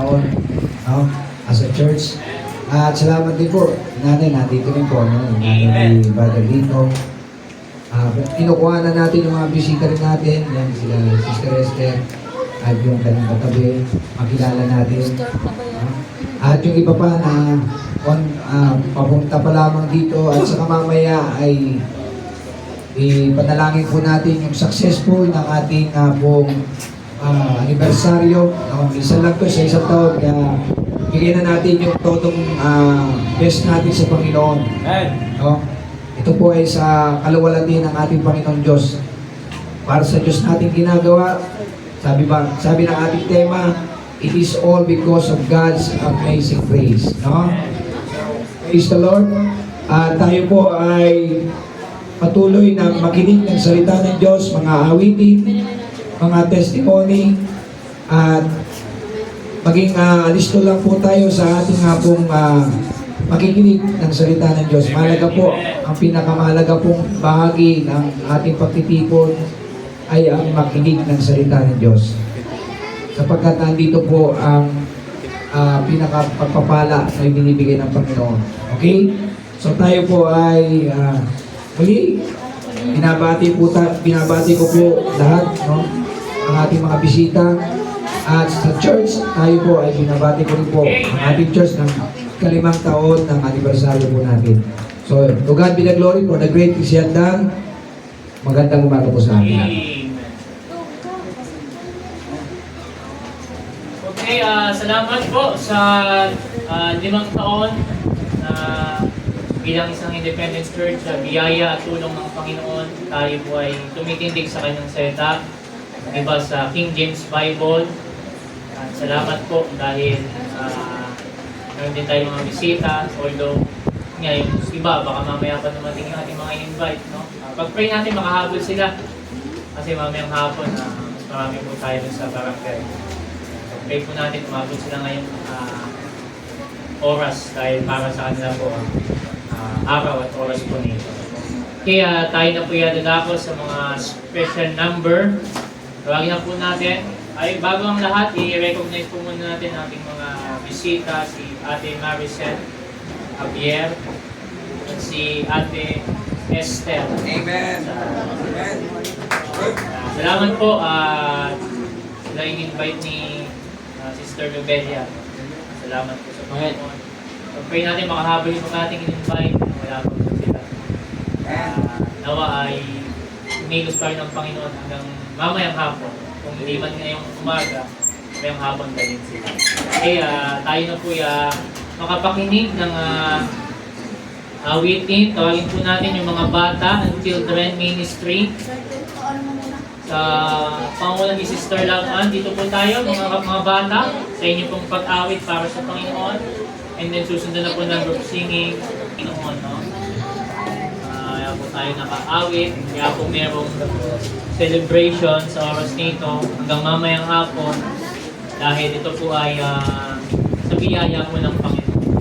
taon, no? As a church. At salamat din po, nanay, nandito rin po, no? Nanay ni Brother Lino. Kinukuha na natin yung mga bisita rin natin, yan sila Sister Esther, at yung kanyang katabi, makilala natin. At yung iba pa na papunta pa lamang dito, at saka mamaya ay ipanalangin po natin yung successful ng ating pong anibersaryo. Isa lang to sa isang taon, kaya bigyan na natin yung totong best natin sa Panginoon. No? Ito po ay sa kaluwalhati ng ating Panginoon Diyos. Para sa Diyos natin ginagawa, sabi ng ating tema, it is all because of God's amazing grace. No? Praise the Lord. Tayo po ay patuloy na makinig ng salita ng Diyos, mga awitin, mga testimony, at maging alisto lang po tayo sa ating pong makikinig ng salita ng Diyos. Mahalaga po, ang pinakamahalaga pong bahagi ng ating pagtitipon ay ang makinig ng salita ng Diyos. Sapagkat nandito po ang pinakapagpapala na ibinibigay ng Panginoon. Okay? So tayo po ay muli, binabati ko po lahat, no? Ang ating mga bisita. At sa church, tayo po ay binabati ko rin po ang ating church ng 5 taon ng anibersaryo po natin. So, to God be the glory for the great things He has done. Magandang umaga po sa atin. Okay, salamat po sa 5 taon na bilang isang independent church, biyaya at tulong ng Panginoon, tayo po ay tumitindig sa kanyang salita. Iba sa King James Bible. At salamat po dahil meron din tayo mga bisita, although ngayon iba, baka mamaya pa dumating yung ating mga invite, no? Pag-pray natin, makahabol sila. Kasi mamayang hapon, mas marami po tayo sa barangay. Pray po natin, umabot sila ngayong oras dahil para sa kanila po araw at oras po nito. Kaya tayo na po yadadako sa mga special number. Tawagin na po natin. Ay, bago ang lahat, i-recognize po muna natin ating mga bisita, si Ate Maricel Javier at si Ate Esther. Amen. Amen. Salamat po. Sila in-invite ni Sister Lobelia. Salamat po sa Panginoon. Pag-pray natin, makahabol yung ating in-invite. Wala po sila. Nawa ay umilos pa rin ng Panginoon hanggang mamayang hapon. Kung hindi man ngayong umaga, mamayang hapon na din sila. Kaya tayo na po makapakinig ng awitin. Tawagin po natin yung mga bata ng Children Ministry. Sa pangunan ni Sister Laman, dito po tayo, mga bata, sa inyo pong pag-awit para sa Panginoon. And then susundan na po ng group singing, Panginoon, no? Kaya po tayo naka-awit, kaya po merong celebration sa oras nito hanggang mamayang hapon dahil ito po ay sa biyaya po ng Panginoon.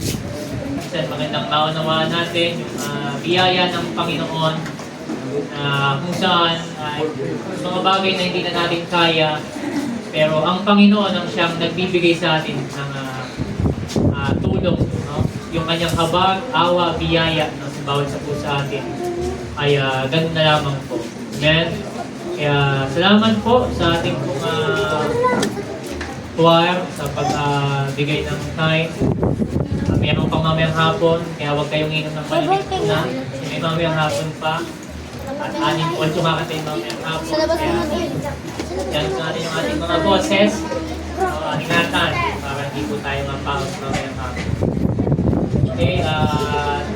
Kasi magandang maunawaan natin yung biyaya ng Panginoon kung saan mga bagay na hindi na natin kaya, pero ang Panginoon ang siyang nagbibigay sa atin ng tulong, no? Yung kanyang habag, awa, biyaya, no? Sa bawat sa po sa atin ay ganun na lamang po. Amen? Kaya salamat po sa ating pong choir sa pagbigay ng time. Mayroon pang mamayang hapon, kaya huwag kayong inom ng malamig na. May mamayang hapon pa. At 8 makakatay mamayang hapon. Kaya yan sa atin yung ating mga boses. Ingatan para hindi po tayo mapaos mamayang hapon. Okay,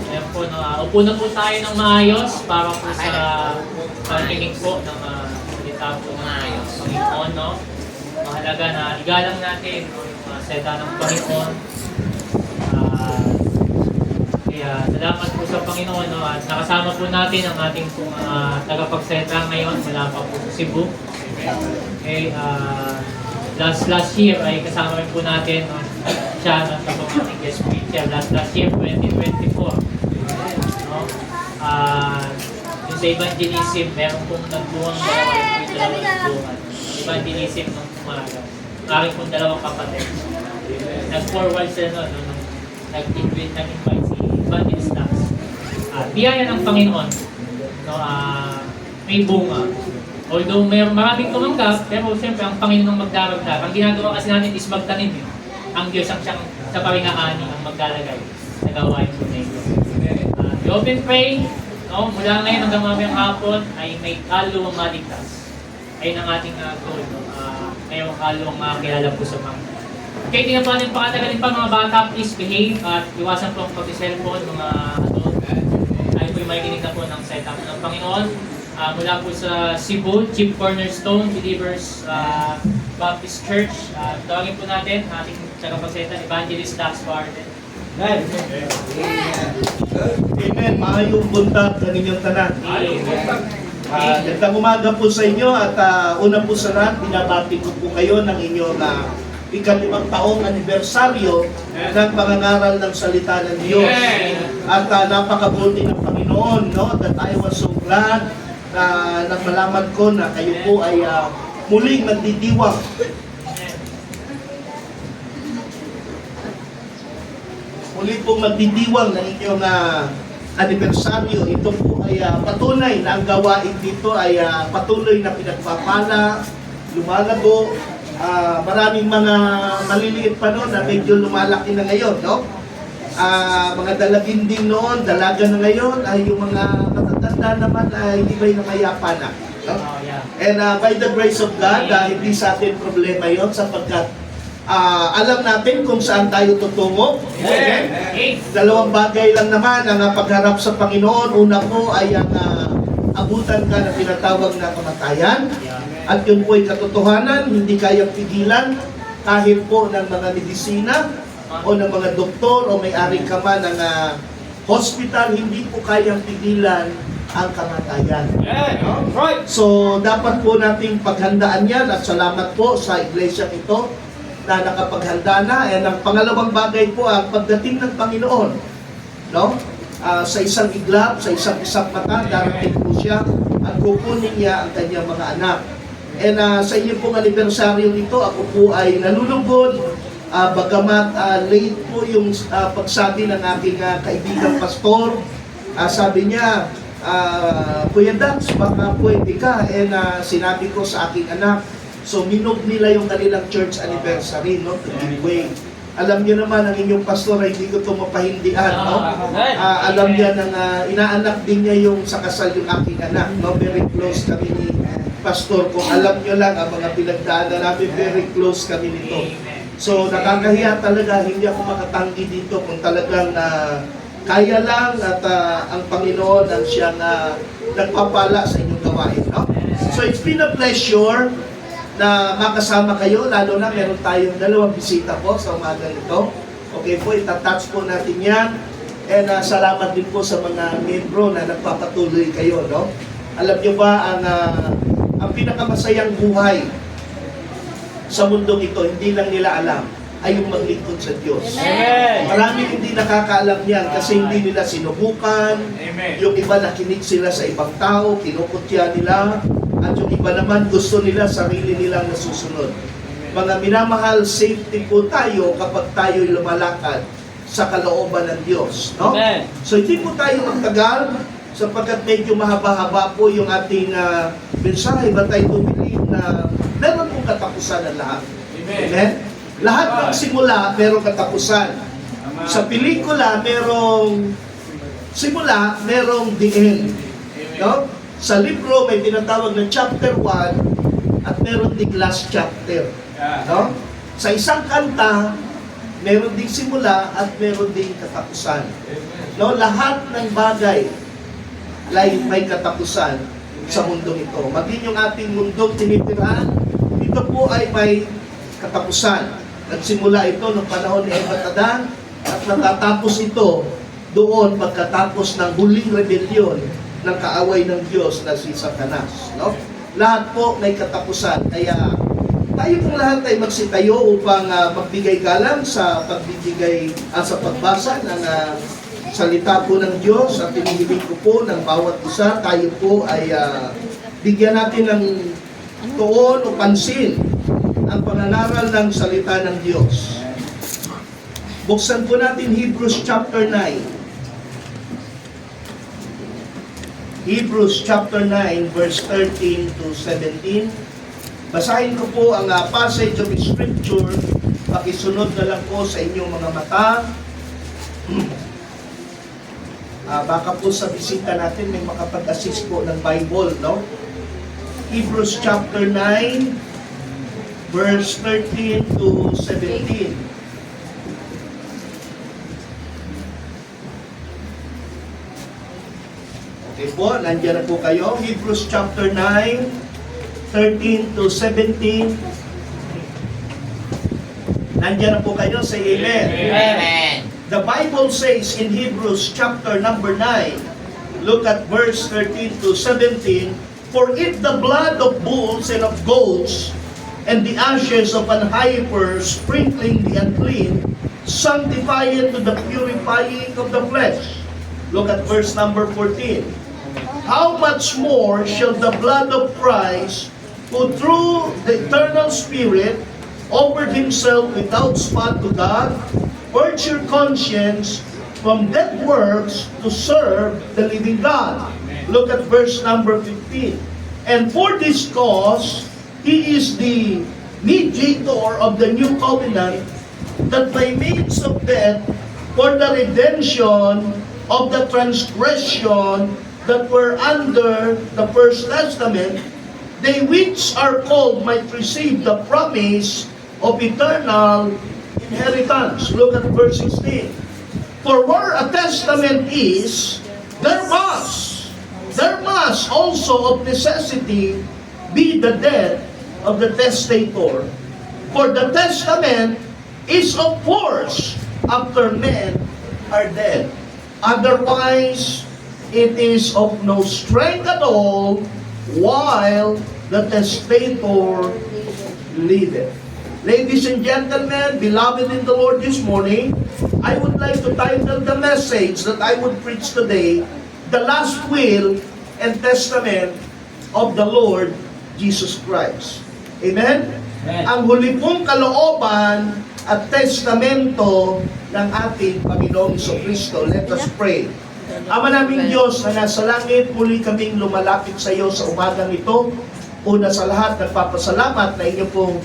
yan po, upo na po tayo ng maayos para po sa paninig po ng salita po ng Panginoon, no? Mahalaga na igalang natin yung salita ng Panginoon. Kaya salamat po sa Panginoon, no? At nakasama po natin ang ating pong tagapagsalita ngayon mula pa po sa Cebu. Okay, last year ay kasama rin po natin siya ng ating guest speaker last year 2024, no? Yung sa evangelism meron pong nagbuwang dalawang nagbuwang evangelism ng umaga, aking pong dalawang kapatid, nag-forward sila nung nag-invite si Evangelist Dax. Biyaya ng Panginoon, no, may bunga. Although may maraming tumanggap, pero siyempre ang Panginoon magdaragdag. Ang ginagawa kasi natin is magtanim. Ang Diyos ang siyang sa paringaani ang maglalagay sa gawain po na ito. We open pray, no, mula ngayon hanggang mamayang hapon ay may kaluluwang maligtas. Ayun ang ating goal. No? Ngayong kaluluwang makakilala po sa Panginoon. Okay, hindi na po natin pakatagalin pa mga bata, please behave at iwasan po ang pag-cellphone, mga adult. Tayo po yung makikinig na po ng setup ng Panginoon. Mula po sa Cebu, Chief Cornerstone Believers Baptist Church. Tawagin po natin ating tagapagsalita, Evangelist Dax Barden. Amen. Amen. Maayong buntag sa inyong tanan. Gandang umaga po sa inyo at una po sa lahat, binabati ko po kayo ng inyong ika-5 taong anibersaryo ng pangangaral ng salita ng Diyos. At napakabuti ng Panginoon, no? That I was so glad na malaman ko na kayo po ay muling magdidiwang. Muli pong magdidiwang ng inyong anibersaryo. Ito po ay patunay na ang gawain dito ay patuloy na pinagpapala, lumalago. Maraming mga maliliit pa noon na medyo lumalaki na ngayon, no? Mga dalaginding noon, dalaga na ngayon, ay yung mga matatanda naman ay hindi ba'y namayapa na. No? And by the grace of God, hindi sa atin problema yon sapagkat alam natin kung saan tayo tutungo. Amen. Dalawang bagay lang naman ang pagharap sa Panginoon. Una po ay ang abutan ka na tinatawag na kamatayan. At yun po ay katotohanan, hindi kayang pigilan kahit po ng mga medisina o ng mga doktor o may-ari ka man ng hospital, hindi po kayang pigilan ang kamatayan. So, dapat po nating paghandaan yan at salamat po sa iglesia ito na nakapaghanda na. And ang pangalawang bagay po, ang pagdating ng Panginoon, no? Sa isang iglap, sa isang mata, darating po siya at kukunin niya ang kanyang mga anak. And sa inyo pong anibersaryo nito, ako po ay nalulugod, bagamat late po yung pagsabi ng aking kaibigang pastor. Sabi niya, Kuya Dax, baka pwede ka. And sinabi ko sa aking anak, so minog nila yung kanilang church anniversary, no? To give way. Alam niyo naman, ang inyong pastor ay hindi ko ito mapahindian, no? Alam niya na inaanak din niya yung sa kasal yung aking anak, no? Very close kami ni pastor. Kung alam niyo lang, ang mga pinagdaanan namin, very close kami nito. So, nakakahiya talaga, hindi ako makatanggi dito kung talagang kaya lang at ang Panginoon ang siyang nagpapala sa inyong gawain, no? So, it's been a pleasure na makasama kayo, lalo na meron tayong 2 bisita po sa umaga nito. Okay po, itatouch po natin yan. And salamat din po sa mga membro na nagpapatuloy kayo, no? Alam niyo ba, ang pinakamasayang buhay sa mundong ito, hindi lang nila alam, ay yung maglingkod sa Diyos. Amen. Maraming hindi nakakaalam yan kasi hindi nila sinubukan. Amen. Yung iba nakinig sila sa ibang tao, kinukutya nila. At yung iba naman gusto nila sarili nilang nasusunod. Mga minamahal, safety po tayo kapag tayo'y lumalakad sa kalooban ng Diyos. No? Amen. So hindi po tayo magtagal sapagkat medyo mahaba-haba po yung ating mensahe, but I do believe na meron pong katapusan ang lahat. Amen? Lahat ng simula, merong katapusan. Sa pelikula, merong simula, merong the end. No? Sa libro, may tinatawag na chapter 1 at meron ding last chapter. No? Sa isang kanta, meron ding simula at meron ding katapusan. No? Lahat ng bagay may katapusan sa mundong ito. Maging yung ating mundong tinitirahan, ito po ay may katapusan. Nagsimula ito noong panahon ni Eva at Adan at natatapos ito doon pagkatapos ng huling rebellion ng kaaway ng Diyos na si Satanas. No? Lahat po may katapusan. Kaya tayo pong lahat ay magsitayo upang magbigay galang sa sa pagbasa ng salita po ng Diyos at hinihiling ko po ng bawat isa, tayo po ay bigyan natin ng tuon o pansin ang pananaral ng salita ng Diyos. Buksan po natin Hebrews chapter 9. Hebrews chapter 9 verse 13 to 17. Basahin ko po ang passage of Scripture. Pakisunod na lang po sa inyong mga mata. Baka po sa bisita natin may makapag-assist po ng Bible, no? Hebrews chapter 9 verse 13 to 17. Okay po, nandiyan na po kayo. Hebrews chapter 9, 13 to 17. Nandiyan na po kayo. Say amen. Amen. The Bible says in Hebrews chapter number 9, look at verse 13 to 17, for if the blood of bulls and of goats and the ashes of an heifer sprinkling the unclean sanctify it to the purifying of the flesh. Look at verse number 14. How much more shall the blood of Christ, who through the eternal Spirit offered himself without spot to God, purge your conscience from dead works to serve the living God. Look at verse number 15. And for this cause, he is the mediator of the new covenant, that by means of death, for the redemption of the transgression that were under the first testament, they which are called might receive the promise of eternal inheritance. Look at verse 16. For where a testament is, there must also of necessity be the death of the testator. For the testament is of force after men are dead. Otherwise, it is of no strength at all while the testator liveth. Ladies and gentlemen, beloved in the Lord, this morning, I would like to title the message that I would preach today, The Last Will and Testament of the Lord Jesus Christ. Amen? Amen. Ang huli pong kalooban at testamento ng ating Panginoong Kristo. Let us pray. Ama naming Diyos na nasa langit, muli kaming lumalapit sa iyo sa umagang ito. Una sa lahat, nagpapasalamat na inyo pong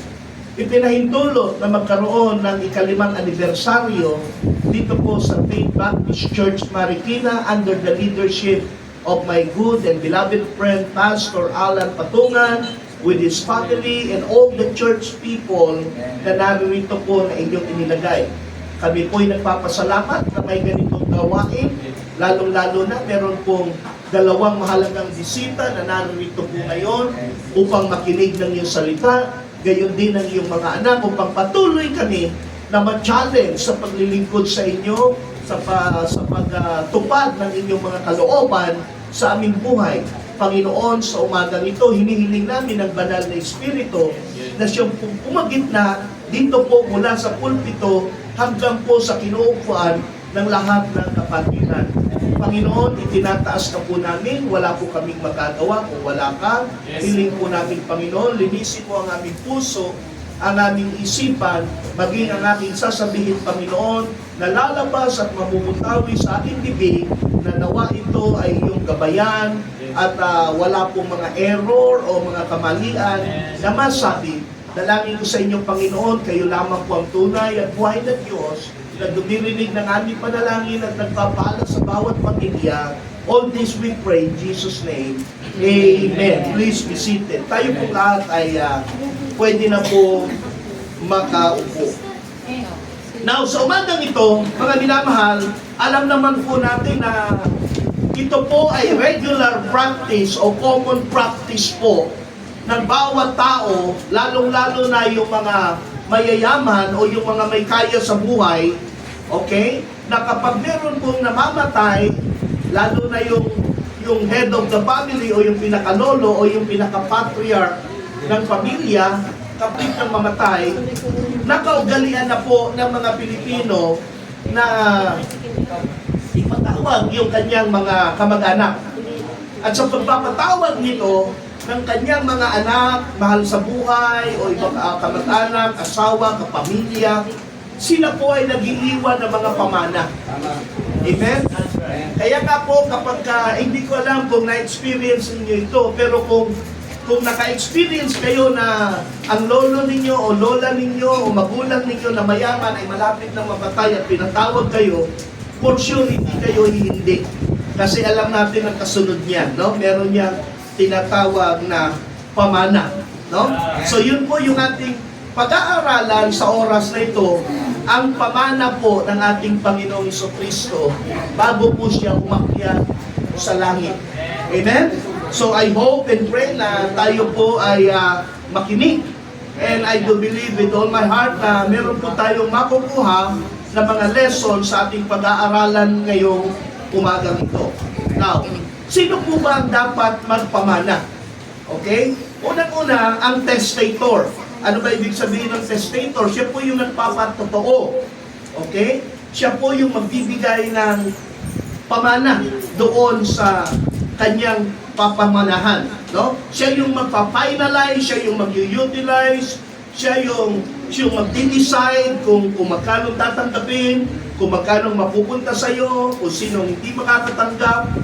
ipinahintulot na magkaroon ng ikalimang anibersaryo dito po sa Faith Baptist Church Marikina under the leadership of my good and beloved friend Pastor Alan Patungan with his family and all the church people na narito po na inyong inilagay. Kami po'y nagpapasalamat na may ganitong gawain, lalong-lalo na meron pong dalawang mahalagang bisita na narito po ngayon upang makinig ng iyong salita, gayon din ang iyong mga anak upang patuloy kami na ma-challenge sa paglilingkod sa inyo, sa pagtupad ng inyong mga kalooban sa aming buhay. Panginoon, sa umagang ito, hinihiling namin ang banal na Espiritu na siyang pumagitna dito po mula sa pulpito hanggang po sa kinuupuan ng lahat ng kapatiran. Panginoon, itinataas ka po namin, wala po kaming magagawa kung wala ka. Hiling po namin, Panginoon, linisin mo ang aming puso, ang aming isipan, maging ang aking sasabihin, Panginoon, na lalabas at mamumutawi sa aking bibig, na nawa ito ay iyong gabayan, at wala pong mga error o mga kamalian na masabi. Dalangin ko sa inyong Panginoon, kayo lamang po ang tunay at buhay na Diyos, na dumirinig ng aming panalangin at nagpapaalam sa bawat pamilya. All this we pray in Jesus' name. Amen. Please be seated. Tayo po lahat ay pwede na po makaupo. Now, sa umagang ito, mga minamahal, alam naman po natin na ito po ay regular practice o common practice po ng bawat tao, lalong-lalo na yung mga mayayaman o yung mga may kaya sa buhay, okay? Na kapag meron pong namamatay, lalo na yung head of the family o yung pinakalolo o yung pinaka-patriarch ng pamilya, kapag nang mamatay, nakaugalian na po ng mga Pilipino na ipatawag yung kanyang mga kamag-anak. At sa pagpapatawag nito ng kanyang mga anak, mahal sa buhay, o ibang kamag-anak, asawa, kapamilya, sila po ay nag-iiwan ng mga pamana. Amen? Kaya nga po, kapag hindi ko alam kung na-experience ninyo ito, pero kung naka-experience kayo na ang lolo ninyo o lola ninyo o magulang ninyo na mayaman ay malapit na mamatay at pinatawag kayo, for sure hindi kayo hindi. Kasi alam natin ang kasunod niyan, no? Meron niyang tinatawag na pamana, no? So yun po yung ating pag-aaralan sa oras na ito, ang pamana po ng ating Panginoong Jesucristo bago po siya umakyat sa langit. Amen? So I hope and pray na tayo po ay makinig. And I do believe with all my heart na meron po tayong makukuha na mga lesson sa ating pag-aaralan ngayong umagang ito. Now, sino po ba ang dapat magpamana? Okay? Unang-una, ang testator. Ano ba ibig sabihin ng testator? Siya po yung nagpapatotoo. Okay? Siya po yung magbibigay ng pamana doon sa kanyang papamanahan. No? Siya yung magpa-finalize, siya yung mag-utilize, siya yung magdi-decide kung magkano tatanggapin, kung magkano mapupunta sa iyo, kung sino hindi makakatanggap.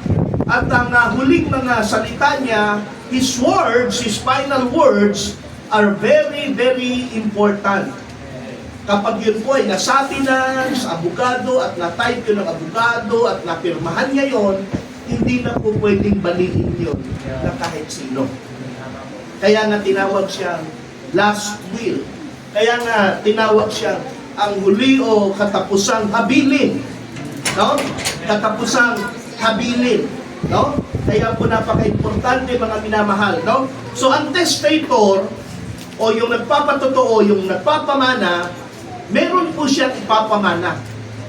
At ang huling mga salita niya, his words, his final words, are very, very important. Kapag yun po ay nasabi na sa abogado at na-type yun ng abogado at napirmahan niya yun, hindi na po pwedeng baliin yun na kahit sino. Kaya nga tinawag siyang last will. Kaya nga tinawag siyang ang huli o katapusang habilin. No? Katapusang habilin. No? Kaya po napaka-importante mga minamahal. No? So ang testator o yung nagpapatotoo, yung nagpapamana, meron po siyang ipapamana.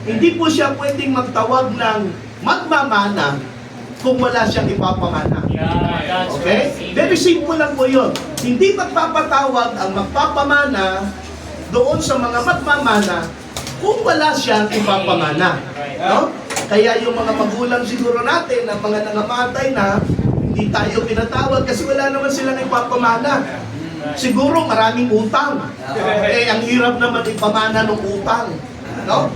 Hindi po siya pwedeng magtawag ng magmamana kung wala siyang ipapamana. Okay? Very simple lang po yun. Hindi magpapatawag ang magpapamana doon sa mga magmamana kung wala siyang ipapamana. No? Kaya yung mga magulang siguro natin, ang mga nangamatay na, hindi tayo pinatawag kasi wala naman silang ipapamana. Siguro maraming utang. Ang hirap naman ipamana ng utang. No?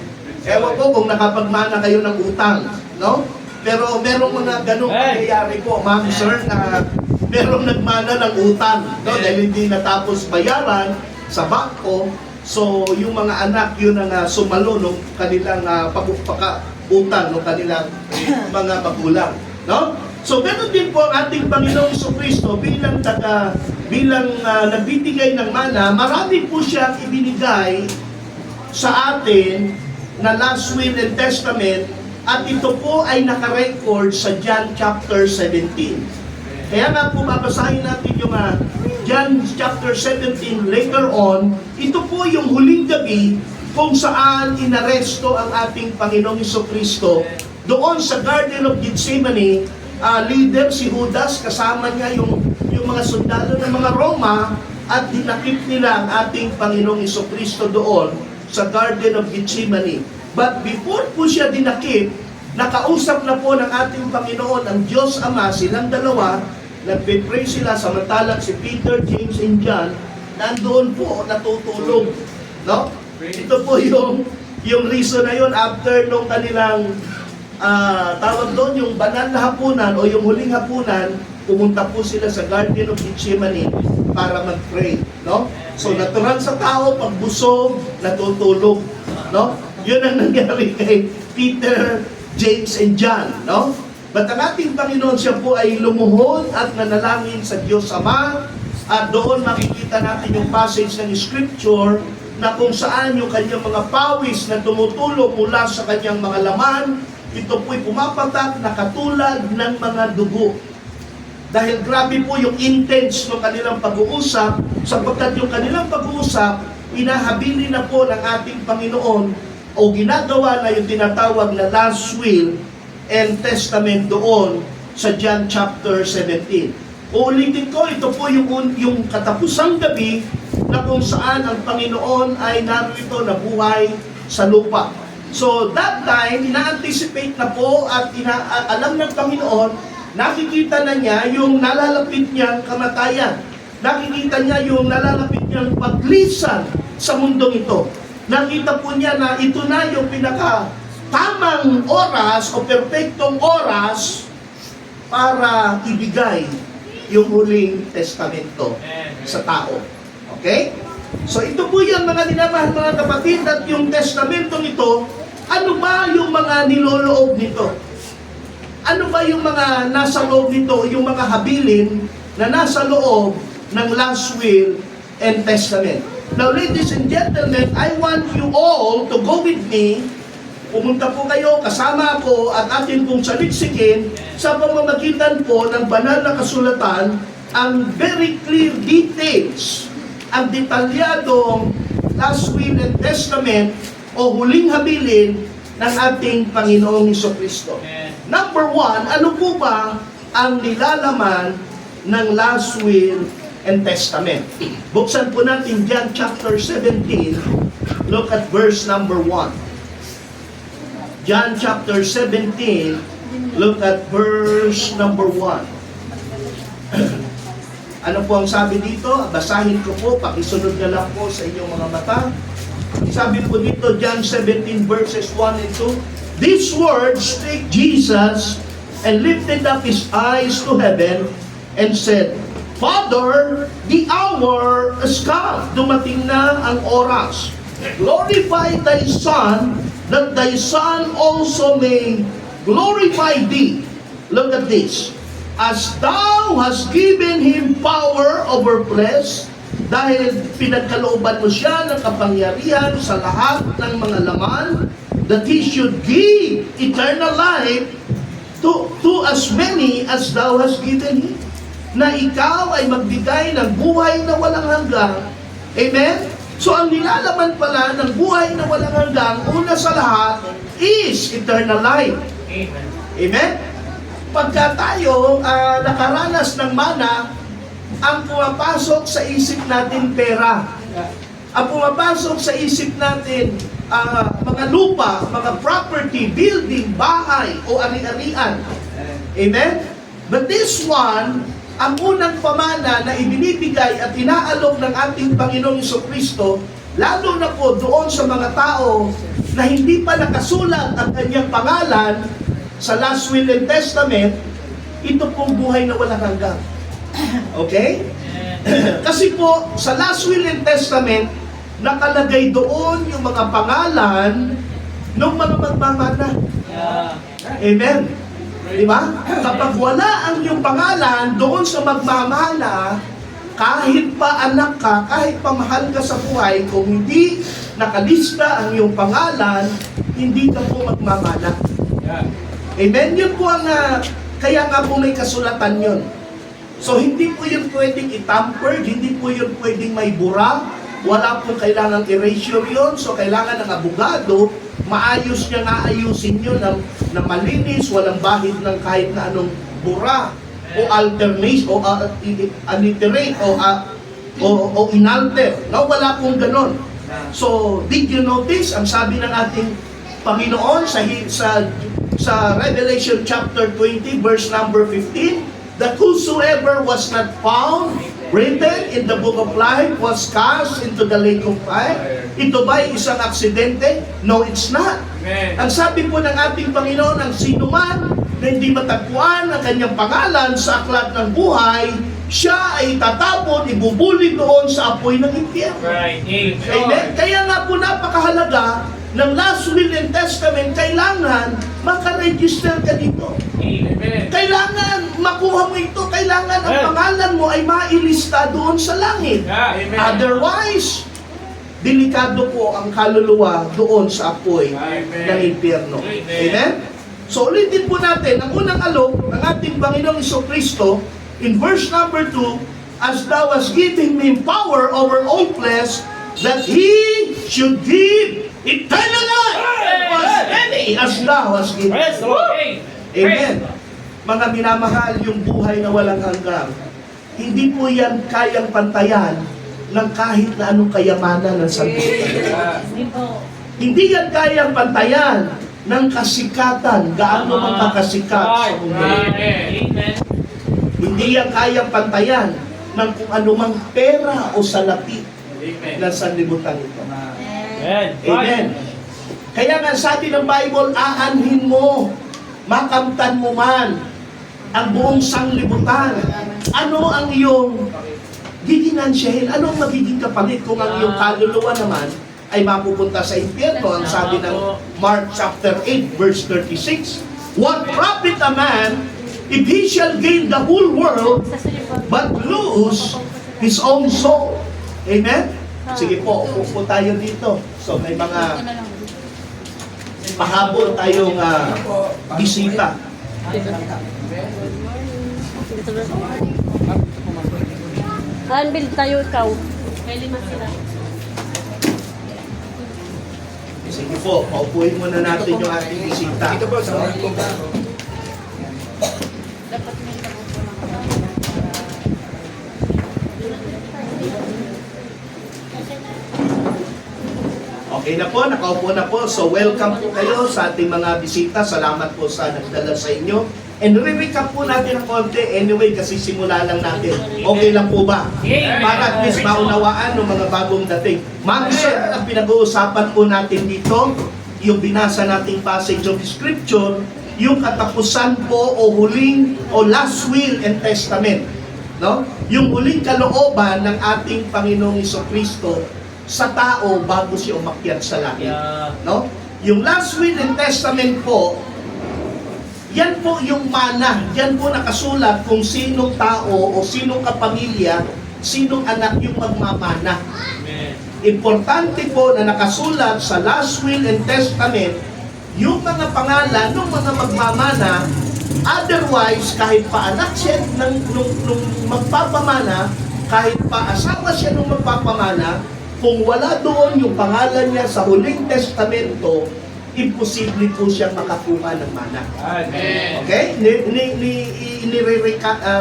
Ewan ko kung nakapagmana kayo ng utang. No? Pero merong mga ganong nangyayari po, ma'am, sir, na merong nagmana ng utang. No? Dahil hindi natapos bayaran sa bangko. So, yung mga anak, yun ang sumalo ng kanilang pagpaka-utang ng kanilang mga magulang. No? So, ganoon din po ang ating Panginoong Jesucristo bilang nagbibigay ng mana, marami po siyang ibinigay sa atin na last will and testament at ito po ay nakarecord sa John chapter 17. Kaya nga po babasahin natin yung John chapter 17 later on, ito po yung huling gabi kung saan inaresto ang ating Panginoong Jesucristo doon sa Garden of Gethsemane. Leader si Judas, kasama niya yung mga sundalo ng mga Roma at dinakip nila ang ating Panginoong Jesucristo doon sa Garden of Gethsemane. But before po siya dinakip, nakausap na po ng ating Panginoon ang Diyos Ama, silang dalawa, nagpe-pray sila samantalang si Peter, James, and John nandoon po natutulog. No? Ito po yung reason na yun after nung kanilang tawag doon yung banal na hapunan o yung huling hapunan, pumunta po sila sa Garden of Gethsemane para mag-pray, no? So natural sa tao, pag busog, natutulog, no? Yun ang nangyari kay Peter, James, and John, no? But ang ating Panginoon, siya po ay lumuhod at nanalangin sa Diyos Ama, at doon makikita natin yung passage ng Scripture na kung saan yung kanyang mga pawis na tumutulong mula sa kanyang mga laman, ito po'y pumapatak na katulad ng mga dugo. Dahil grabe po yung intense ng kanilang pag-uusap, sapagkat yung kanilang pag-uusap, inahabili na po ng ating Panginoon o ginagawa na yung tinatawag na last will and testament doon sa John chapter 17. Uulitin ko, ito po yung katapusang gabi na kung saan ang Panginoon ay narito na buhay sa lupa. So that time, ina-anticipate na po at alam ng Panginoon, nakikita na niya yung nalalapit niyang kamatayan. Nakikita niya yung nalalapit niyang paglisan sa mundong ito. nakita po niya na ito na yung tamang oras o perpektong oras para ibigay yung huling testamento sa tao. Okay? So ito po yan mga minamahal mga kapatid, at yung testamento nito, ano ba yung mga niloloob nito? Ano ba yung mga nasa loob nito, yung mga habilin na nasa loob ng last will and testament? Now ladies and gentlemen, I want you all to go with me. Pumunta po kayo, kasama ako at atin pong saliksikin sa pamamagitan po ng banal na kasulatan ang very clear details, ang detalyadong last will and testament o huling habilin ng ating Panginoong Jesucristo. Number 1, ano po ba ang nilalaman ng last will and testament? Buksan po natin John chapter 17, look at verse number 1. John chapter 17, look at verse number 1. Ano po ang sabi dito? Basahin ko po, pakisunod na lang po sa inyong mga mata. Sabi po dito, John 17 verses 1 and 2, "These words spake Jesus, and lifted up his eyes to heaven, and said, Father, the hour is come." Dumating na ang oras. "Glorify thy Son, that thy Son also may glorify thee." Look at this. "As thou hast given him power over flesh," dahil pinagkalooban mo siya ng kapangyarihan sa lahat ng mga laman, "that he should give eternal life to as many as thou hast given him." Na ikaw ay magbigay ng buhay na walang hanggan. Amen? So ang nilalaman pala ng buhay na walang hanggan, una sa lahat, is eternal life. Amen. Amen? Pagka tayo nakaranas ng mana, ang pumapasok sa isip natin pera. Ang pumapasok sa isip natin mga lupa, mga property, building, bahay, o ari-arian. Amen? But this one, ang unang pamana na ibinibigay at inaalok ng ating Panginoong Jesucristo, lalo na po doon sa mga tao na hindi pa nakasulat ang kanyang pangalan sa last will and testament, ito pong buhay na walang hanggan. Okay? Kasi po, sa last will and testament, nakalagay doon yung mga pangalan ng mga magmamana. Amen? Diba? Kapag wala ang iyong pangalan doon sa magmamana, kahit pa anak ka, kahit pa mahal ka sa buhay, kung hindi nakalista ang iyong pangalan, hindi ka po magmamana. Amen? Yun po ang, kaya nga po may kasulatan yun. So hindi po yun pwedeng itampered, hindi po yun pwedeng may bura, wala po kailangan erasure yun, so kailangan ng abogado, maayos niya nga ayusin yun na malinis, walang bahid ng kahit na anong bura, o alternate, o alliterate, o inalter. No, wala pong ganon. So, did you notice, ang sabi ng ating Panginoon sa Revelation chapter 20, verse number 15, that whosoever was not found written in the book of life was cast into the lake of fire. Ito ba'y isang aksidente? No, it's not. Amen. Ang sabi po ng ating Panginoon, ang sino man na hindi matagpuan ang kanyang pangalan sa aklat ng buhay, siya ay tatapon, ibubuli doon sa apoy ng impyerno. Right. Amen. Amen? Kaya nga po napakahalaga ng last will and testament, kailangan makaregister ka dito. Amen. Kailangan makuha mo ito. Kailangan ang pangalan mo ay mailista doon sa langit. Amen. Otherwise, delikado po ang kaluluwa doon sa apoy Amen. ng impyerno. Amen. Amen? So ulitin po natin, ang unang alok ng ating Panginoong Jesucristo, in verse number 2, "As thou hast given him power over all flesh, that he should give eternal life to as many as thou hast given." Praise the Lord. Amen. Mga minamahal, yung buhay na walang hanggan, hindi po yan kayang pantayan ng kahit na anong kayamanan ng sanlibutan. Hindi yan kayang pantayan ng kasikatan, gaano man kakasikat sa mundo. Amen. Hindi yan kayang pantayan ng kung anumang pera o salapi Amen. ng sanlibutan ito. Amen. Kaya nga sabi ng Bible, aanhin mo, makamtan mo man ang buong sanglibutan. Ano ang iyong giginansyahin? Ano ang magiging kapalit kung ang iyong kaluluwa naman ay mapupunta sa impyerno? Ang sabi ng Mark chapter 8 verse 36, what profit a man if he shall gain the whole world but lose his own soul? Amen? Sige po, upo tayo dito. So may mga pahabol tayong bisita. Anbil tayo ikaw. May lima sila. Sige po, paupuin muna natin yung ating bisita. Dito po, sa mga kuba. Okay na po, nakaupo na po. So welcome po kayo sa ating mga bisita. Salamat po sa nagdala sa inyo. And re-recap po natin ng konti. Anyway, kasi simula lang natin. Okay lang po ba? Para at least maunawaan ng mga bagong dating. Ma'am sir, ang pinag-uusapan po natin dito, yung binasa nating passage of scripture, yung katapusan po o huling o last will and testament. No? Yung huling kalooban ng ating Panginoong Jesucristo sa tao bago siya umakyat sa langit. No? Yung last will and testament po, yan po yung mana, yan po nakasulat kung sinong tao o sinong kapamilya, sinong anak yung magmamana. Importante po na nakasulat sa last will and testament yung mga pangalan ng mga magmamana. Otherwise, kahit pa anak siya nung magpapamana, kahit pa asawa siya nung magpapamana, kung wala doon yung pangalan niya sa huling testamento, imposible po siyang makakuha ng mana. Okay?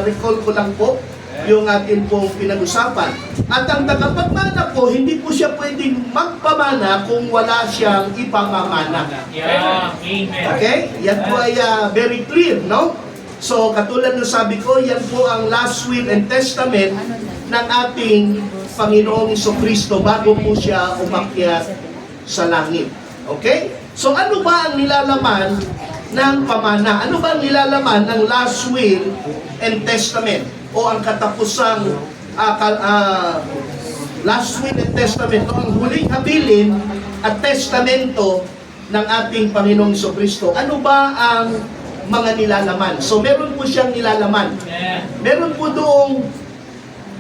Recall ko lang po yung atin pong pinag-usapan. At ang tagapagmana po, hindi po siya pwedeng magpamana kung wala siyang ipamamana. Okay? Yan po ay very clear, no? So, katulad ng sabi ko, yan po ang last will and testament ng ating Panginoong Jesucristo bago po siya umakyat sa langit. Okay? So ano ba ang nilalaman ng pamana? Ano ba ang nilalaman ng last will and testament? O ang katapusang last will and testament, o ang huling habilin at testamento ng ating Panginoong Jesucristo. Ano ba ang mga nilalaman? So meron po siyang nilalaman. Meron po doong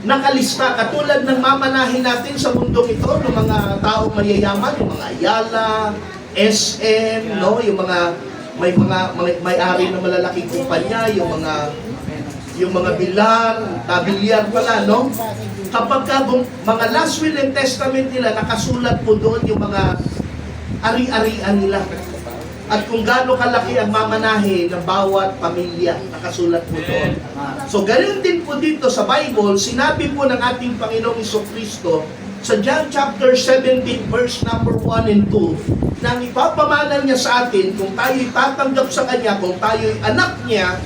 nakalista, katulad ng mamanahin natin sa mundong ito, ng mga taong mayayaman, yung mga Ayala, SM, no, yung mga may-ari ng malalaking kumpanya, yung mga bilyar pala, no? Kapag mga last will and testament nila, nakasulat po doon yung mga ari-arian nila. At kung gaano kalaki ang mamanahe ng bawat pamilya, nakasulat po doon. So, ganun din po dito sa Bible, sinabi po ng ating Panginoong Jesucristo sa John chapter 17, verse number 1 and 2, na ang ipapamana niya sa atin, kung tayo'y tatanggap sa Kanya, kung tayo'y anak niya,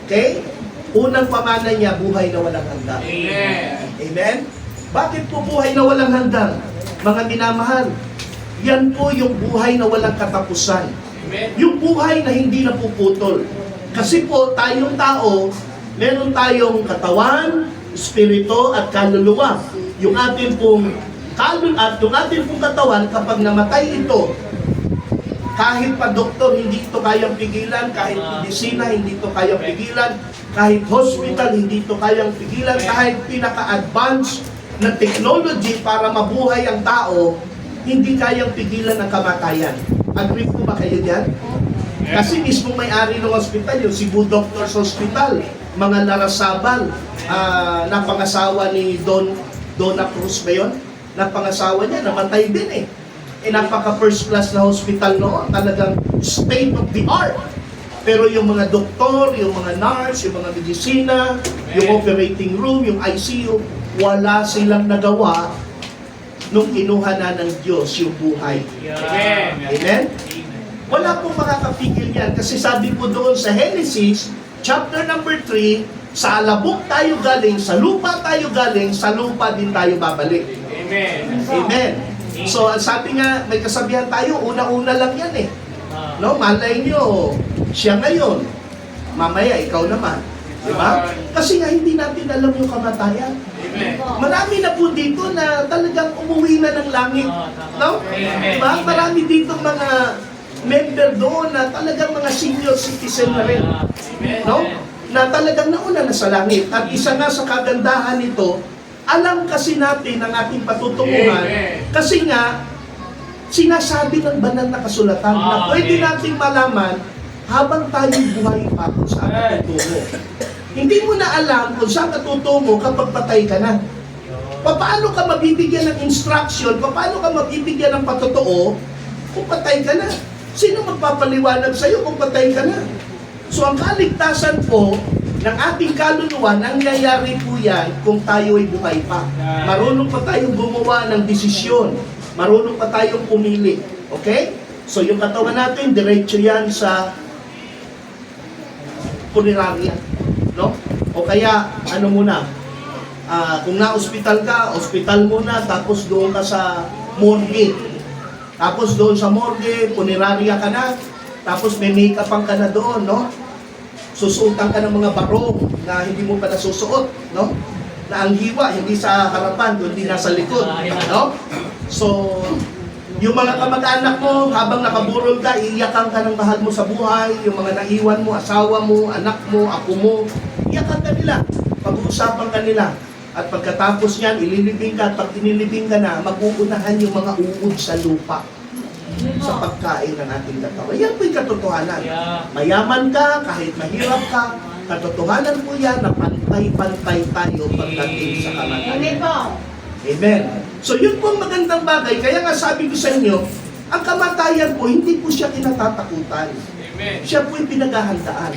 okay? Unang pamana niya, buhay na walang hanggan. Amen? Bakit po buhay na walang hanggan? Mga minamahal, yan po yung buhay na walang katapusan. Yung buhay na hindi napuputol. Kasi po, tayong tao, meron tayong katawan, espiritu, at kaluluwa. Yung ating pong katawan, kapag namatay ito, kahit pa doktor, hindi ito kayang pigilan, kahit medisina, hindi ito kayang pigilan, kahit hospital, hindi ito kayang pigilan, kahit pinaka-advanced na technology para mabuhay ang tao, hindi kayang pigilan ang kamatayan. Agree po ba kayo dyan? Kasi mismo may-ari ng hospital, yung Cebu Doctors Hospital, mga Larasabal, napangasawa ni Donna Cruz ba yun? Napangasawa niya, namatay din eh. Napaka first class na hospital noon, talagang state of the art. Pero yung mga doktor, yung mga nurse, yung mga medisina, yung operating room, yung ICU, wala silang nagawa nung kinuha na ng Diyos yung buhay. Amen? Wala pong makakapigil yan. Kasi sabi po doon sa Genesis, chapter number 3, sa alabok tayo galing, sa lupa tayo galing, sa lupa din tayo babalik. Amen. So, ang sabi nga, may kasabihan tayo, una-una lang yan eh. No, malay nyo, siya ngayon, mamaya ikaw naman. Diba? Kasi nga hindi natin alam yung kamatayan. Marami na po dito na talagang umuwi na ng langit. No? Diba? Marami dito mga member doon na talagang mga senior citizen na rin. No? Na talagang nauna na sa langit. At isa nga sa kagandahan nito, alam kasi natin ang ating patutunguhan. Kasi nga, sinasabi ng banal na kasulatan na pwede nating malaman habang tayo buhay pa kung saan katutungo. Hindi mo na alam kung saan katutungo kapag patay ka na. Paano ka mabibigyan ng instruction, paano ka mabibigyan ng patotoo kung patay ka na? Sino magpapaliwanag sa'yo kung patay ka na? So ang kaligtasan po ng ating kaluluwa, nangyayari po yan kung tayo ay buhay pa. Marunong pa tayong gumawa ng desisyon. Marunong pa tayong pumili. Okay? So yung katawan natin, diretso yan sa punerarya. No? O kaya, ano muna, kung na-hospital ka, hospital muna, tapos doon ka sa morgue. Tapos doon sa morgue, punerarya ka na, tapos may make-upan ka na doon, no? Susuotan ka ng mga barong na hindi mo pa nasusuot, no? Na ang hiwa, hindi sa harapan, kundi nasa likod, no? So, yung mga kamag-anak mo, habang nakaburol ka, iiyakan ka ng mahal mo sa buhay, yung mga naiwan mo, asawa mo, anak mo, apo mo, iyakan ka nila, pag-uusapan ka nila. At pagkatapos niyan, ililibing ka, at pag inilibing ka na, mag-uunahan yung mga uod sa lupa sa pagkain ng ating katawan. Yan po yung katotohanan. Mayaman ka, kahit mahirap ka, katotohanan po yan na pantay-pantay tayo pagdating sa kamatayan. Amen. So yun po ang magandang bagay. Kaya nga sabi ko sa inyo, ang kamatayan po, hindi po siya kinatatakutan. Siya po yung pinaghahandaan.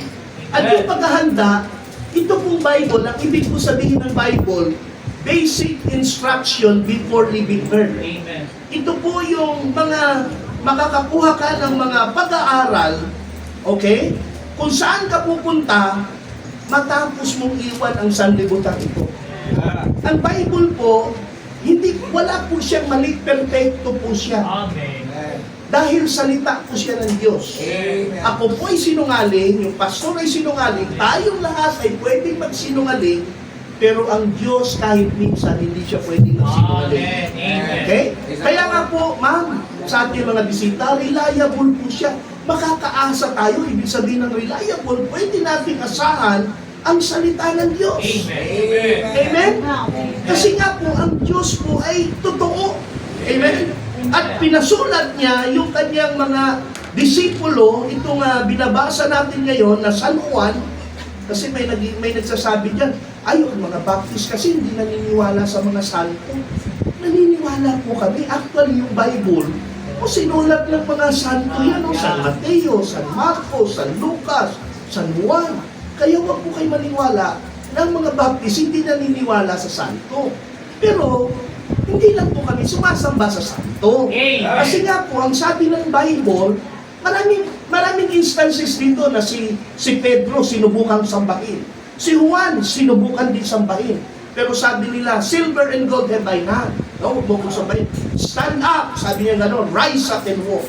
At yung paghahanda, ito pong Bible, ang ibig po sabihin ng Bible, basic instruction before leaving earth. Amen. Ito po yung mga makakakuha ka ng mga pag-aaral, okay? Kung saan ka pupunta, matapos mong iwan ang sanlibutan ito. Ang Bible po, wala po siyang mali, perfecto po siya. Amen. Dahil salita po siya ng Diyos. Ako po ay sinungaling, yung pastor ay sinungaling, tayong lahat ay pwedeng magsinungaling, pero ang Diyos kahit minsan hindi siya pwedeng magsinungaling. Amen. Okay? Kaya nga po, ma'am, sa ating mga bisita, reliable po siya. Makakaasa tayo, ibig sabihin ng reliable, pwede natin asahan ang salita ng Diyos. Amen. Amen? Kasi nga po, ang Diyos po ay totoo. Amen? At pinasulat niya yung kanyang mga disipulo, itong binabasa natin ngayon na San Juan, kasi may nagsasabi dyan, ay, yung mga Baptist kasi hindi naniniwala sa mga santo. Naniniwala po kami. Actually, yung Bible, sinulat ng mga santo yan, San Mateo, San Marcos, San Lucas, San Juan. Kaya wag po kayo maniwala na ang mga Baptist hindi naniniwala sa santo. Pero, hindi lang po kami sumasamba sa santo. Kasi nga po, ang sabi ng Bible, maraming instances dito na si Pedro sinubukang sambahin. Si Juan sinubukan din sambahin. Pero sabi nila, silver and gold have I none. No, huwag mo kong sambahin. Stand up, sabi niya gano'n, rise up and walk.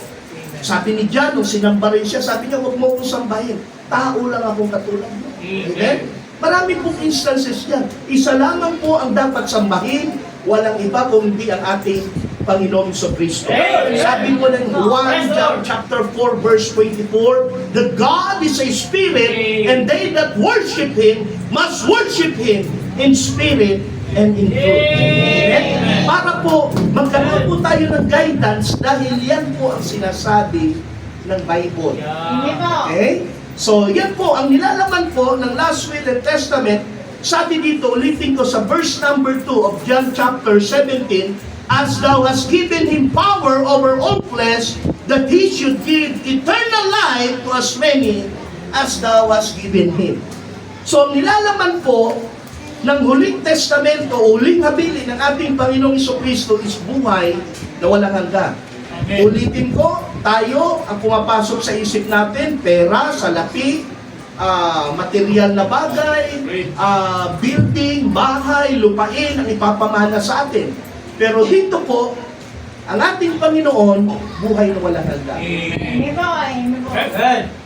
Sabi ni John, nung sinamba rin siya, sabi niya, huwag mo kong sambahin. Tao lang akong katulad mo. Amen? Marami pong instances yan. Isa lamang po ang dapat sambahin, walang iba kundi ang ating Panginoong Kristo. Sabi mo ng Juan chapter 4 verse 24, the God is a spirit, and they that worship Him must worship Him in spirit and in truth. Amen? Para po magkaroon po tayo ng guidance dahil yan po ang sinasabi ng Bible. Okay? So yan po ang nilalaman po ng Last Will and Testament. Sabi dito, ulitin ko sa verse number 2 of John chapter 17, as thou hast given him power over all flesh, that he should give eternal life to as many as thou hast given him. So, ang nilalaman po ng huling testamento o huling habilin ng ating Panginoong Kristo is buhay na walang hanggan. Ulitin ko, tayo, ang pumapasok sa isip natin, pera, salapi, material na bagay, building, bahay, lupain, ang ipapamana sa atin. Pero dito po, Ang ating Panginoon, buhay na walang hanggan. Amen.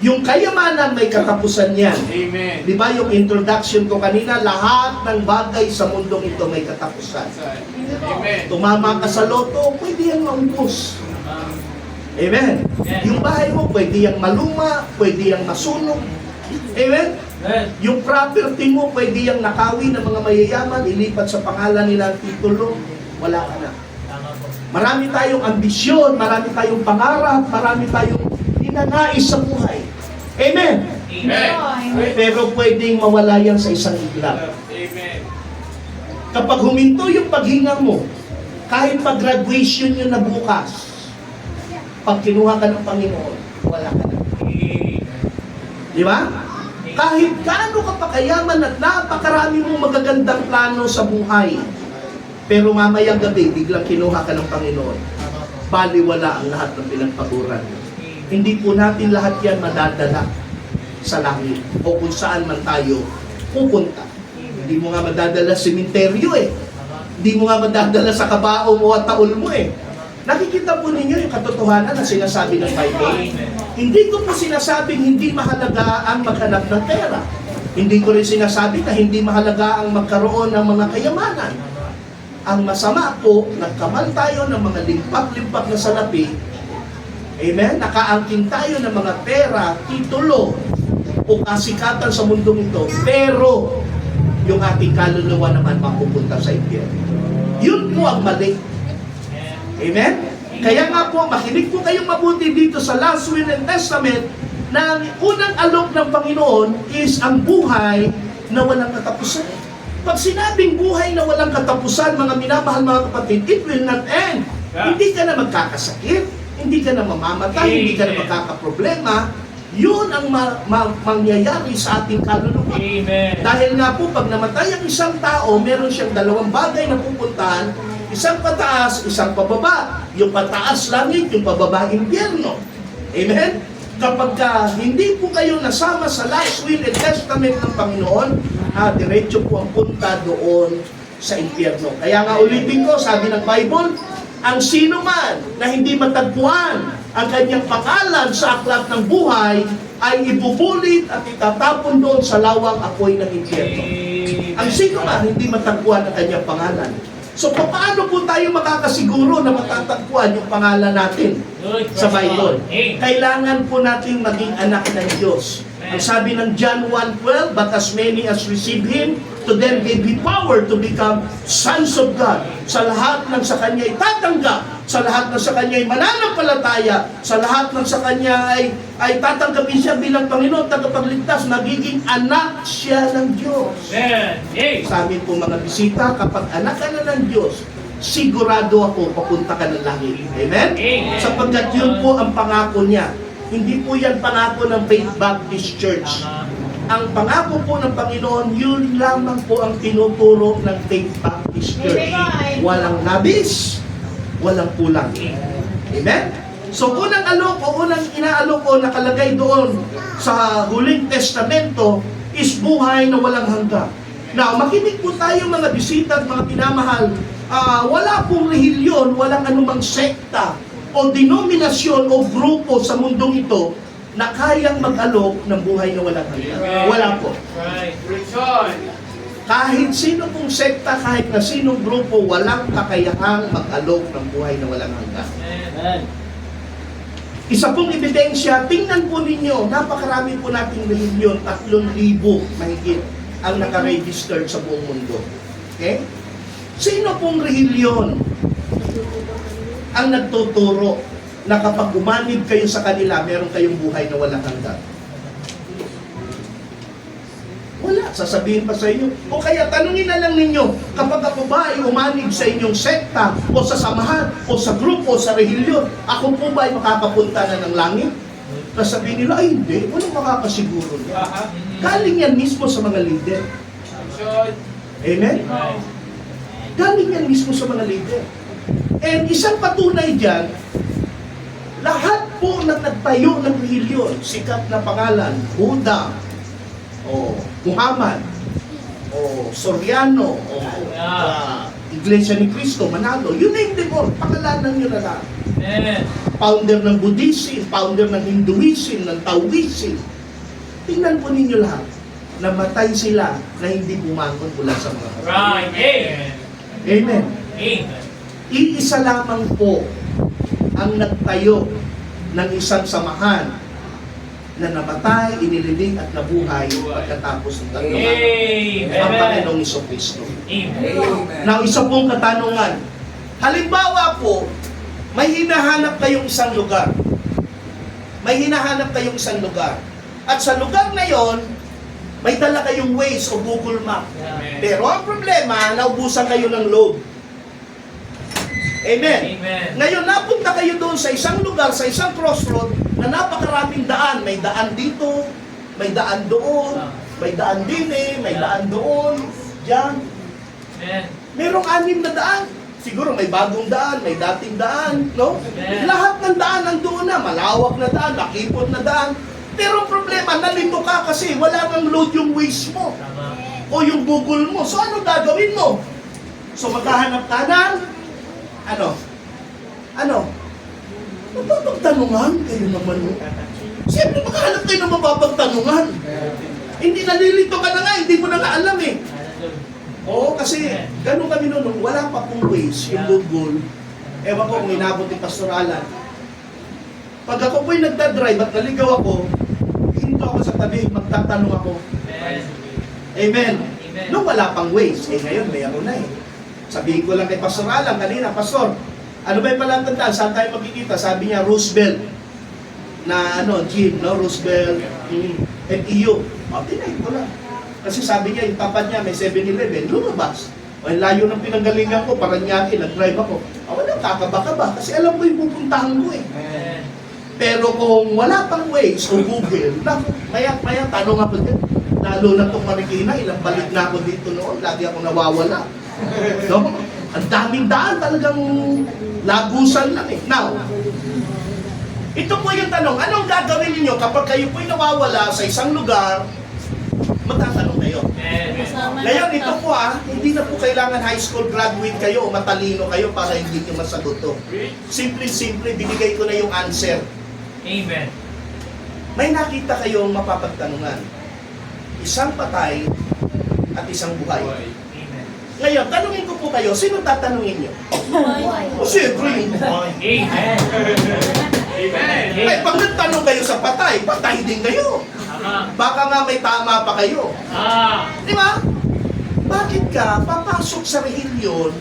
Yung kayamanan may katapusan yan. Amen. Di ba yung introduction ko kanina, lahat ng bagay sa mundong ito may katapusan. Amen. Tumama ka sa loto, pwede yan maubos. Amen. Yung bahay mo, pwede yang maluma, pwede yang masunog. Amen. Amen. Yung property mo, pwede yang nakawi ng mga mayayaman, ilipat sa pangalan nila ang titulo, wala ka na. Tama po. Marami tayong ambisyon, marami tayong pangarap, marami tayong ninanais sa buhay. Amen. Amen. Pero pwedeng mawala yan sa isang iglap. Amen. Kapag huminto yung paghinga mo, kahit pag-graduation yun na bukas, pag kinuha ka ng Panginoon, wala ka na. Di ba? Kahit gaano ka pa kayaman at napakarami mong magagandang plano sa buhay, pero mamayang gabi, biglang kinuha ka ng Panginoon, baliwala ang lahat ng pinagpaguran. Hindi po natin lahat yan madadala sa langit o kung saan man tayo pupunta. Hindi mo nga madadala sa sementeryo eh. Hindi mo nga madadala sa kabao mo at taol mo eh. Nakikita po ninyo yung katotohanan na sinasabi ng Bible. Hindi ko po sinasabing hindi mahalaga ang maghanap ng pera. Hindi ko rin sinasabi na hindi mahalaga ang magkaroon ng mga kayamanan. Ang masama po, nagkamal tayo ng mga limpak-limpak na salapi. Amen? Nakaangking tayo ng mga pera, titulo, o kasikatan sa mundong ito. Pero, yung ating kaluluwa naman mapupunta sa impyerno. Yun po ang mali. Amen? Kaya nga po, makinig po kayong mabuti dito sa Last Will and Testament na ang unang alok ng Panginoon is ang buhay na walang katapusan. Pag sinabing buhay na walang katapusan, mga minamahal mga kapatid, it will not end. Yeah. Hindi ka na magkakasakit, hindi ka na mamamatay, hindi ka na magkakaproblema. Yun ang mangyayari sa ating kaluluwa. Amen. Dahil nga po, pag namatay ang isang tao, meron siyang dalawang bagay na pupuntahan, isang pataas, isang pababa. Yung pataas langit, yung pababa impyerno. Amen? Kapag hindi po kayo nasama sa last will and testament ng Panginoon, diretso po ang punta doon sa impyerno. Kaya nga ulitin ko, sabi ng Bible, ang sino man na hindi matagpuan ang kanyang pangalan sa aklat ng buhay ay ibubulit at itatapon doon sa lawang apoy ng impyerno. Ang sino man hindi matagpuan ang kanyang pangalan. So paano po tayo makakasiguro na matatagpuan yung pangalan natin sa Bible? Kailangan po natin maging anak ng Diyos. Ang sabi ng John 1:12, but as many as receive Him, to them gave He power to become sons of God. Sa lahat ng sa Kanya itatanggap, sa lahat ng sa Kanya ay mananampalataya, sa lahat ng sa Kanya ay tatanggapin siya bilang Panginoon, tagapagligtas, magiging anak siya ng Diyos. Amen. Sa amin po mga bisita, kapag anak ka na ng Diyos, sigurado ako papunta ka ng langit. Amen? Amen. Sapagkat yun po ang pangako niya. Hindi po yan pangako ng Faith Baptist Church. Ang pangako po ng Panginoon, yun lamang po ang tinuturo ng Faith Baptist Church. Walang labis, walang kulang. Amen? So unang alok o unang inaalok ko nakalagay doon sa Huling Testamento is buhay na walang hanggan. Now, makinig po tayo mga bisita at mga pinamahal. Wala pong rehilyon, walang anumang sekta o denominasyon o grupo sa mundong ito na kayang mag-alok ng buhay na walang hanggan. Wala po. Right. Richard. Kahit sino pong sekta, kahit na sinong grupo, walang kakayahang mag-alok ng buhay na walang hanggan. Amen. Isa pong ebidensya, tingnan po ninyo, napakarami po nating relihiyon, 3,000 mahigit ang nakaregistered sa buong mundo. Okay? Sino pong relihiyon ang nagtuturo na kapag umanib kayo sa kanila, meron kayong buhay na walang hanggan? Wala. Sasabihin pa sa inyo. O kaya tanungin na lang ninyo, kapag ako ba ay umanib sa inyong sekta, o sa samahan, o sa grupo, o sa relihiyon, ako po ba ay makakapunta na ng langit? Sasabihin nila, ay hindi, walang makakasiguro niya. Galing yan mismo sa mga leader. Richard. Amen? Galing yan mismo sa mga leader. And isang patunay dyan, lahat po na nagtayo ng relihiyon, sikat na pangalan, Buddha, o Muhammad, o Soriano, o Iglesia ni Cristo, Manalo, you name them all, pangalanan nyo na lahat. Amen. Founder ng Buddhism, founder ng Hinduism, ng Taoism. Tingnan po ninyo lahat, namatay sila na hindi bumangon mula sa mga katawan. Right. Amen. Amen. Amen. Iisa lamang po ang nagtayo ng isang samahan na namatay, inilibing at nabuhay pagkatapos ng tatlong araw. Ang Amen. Panginoong Jesucristo. Amen. Now, isa pong katanungan. Halimbawa po, may hinahanap kayong isang lugar. May hinahanap kayong isang lugar. At sa lugar na yon, may dala kayong Waze o Google Map. Pero ang problema, naubusan kayo ng load. Amen. Amen. Ngayon, napunta kayo doon sa isang lugar, sa isang crossroad, na napakaraming daan. May daan dito, may daan doon, may daan din may daan doon, diyan. Amen. Merong 6 na daan. Siguro may bagong daan, may dating daan, no? Amen. Lahat ng daan nandoon na, malawak na daan, nakipot na daan. Pero ang problema, nalito ka kasi wala kang load yung Waze mo Tama. o yung Google mo. So ano gagawin mo? So maghahanap ka ng mapapagtanungan kayo naman. Siyempre maghahanap kayo ng mapapagtanungan. Hindi nalilito ka na nga, hindi mo na nga alam eh. Oo, kasi ganun kami noon, wala pa pong Waze, yung Google. Ewan ko kung inabot ni Pastor Alan. Pag ako po'y nagdadrive at naligaw ako, hinto ako sa tabi, magtatanong ako. Amen. Amen. Amen. Nung wala pang Waze, ngayon mayroon na eh. Sabihin ko lang kay Pastor Alan kanina, Pastor, ano ba yung palatandaan? Saan tayo magkikita? Sabi niya, Roosevelt. Na gym, no? Roosevelt, FEU. Tinayin ko lang. Kasi sabi niya, yung tapat niya, may 7-Eleven, lumabas. Ang layo ng pinanggalingan ko, Paranaque, nag-drive ako. Wala, kakaba-kaba. Kasi alam ko yung pupuntahan ko eh. Amen. Pero kung wala pang Waze o Google, maya tanong ako din. Lalo na itong Marikina, ilang balik na ako dito noon, lagi ako nawawala. No? Ang daming daan, talagang lagusan lang eh. Now, ito po yung tanong, anong gagawin niyo kapag kayo po'y nawawala sa isang lugar, magtatanong kayo. Amen. Ngayon, ito po hindi na po kailangan high school graduate kayo o matalino kayo para hindi nyo masagot to. Simple-simple, binigay ko na yung answer. Amen. May nakita kayong mapapagtanungan. Isang patay at isang buhay. Amen. Ngayon, tanungin ko po kayo, sino tatanungin nyo? O siyempre, yung buhay. Amen. Amen. Ay, pag nagtanong kayo sa patay, patay din kayo. Tama. Baka nga may tama pa kayo. Di ba? Bakit ka papasok sa relihiyon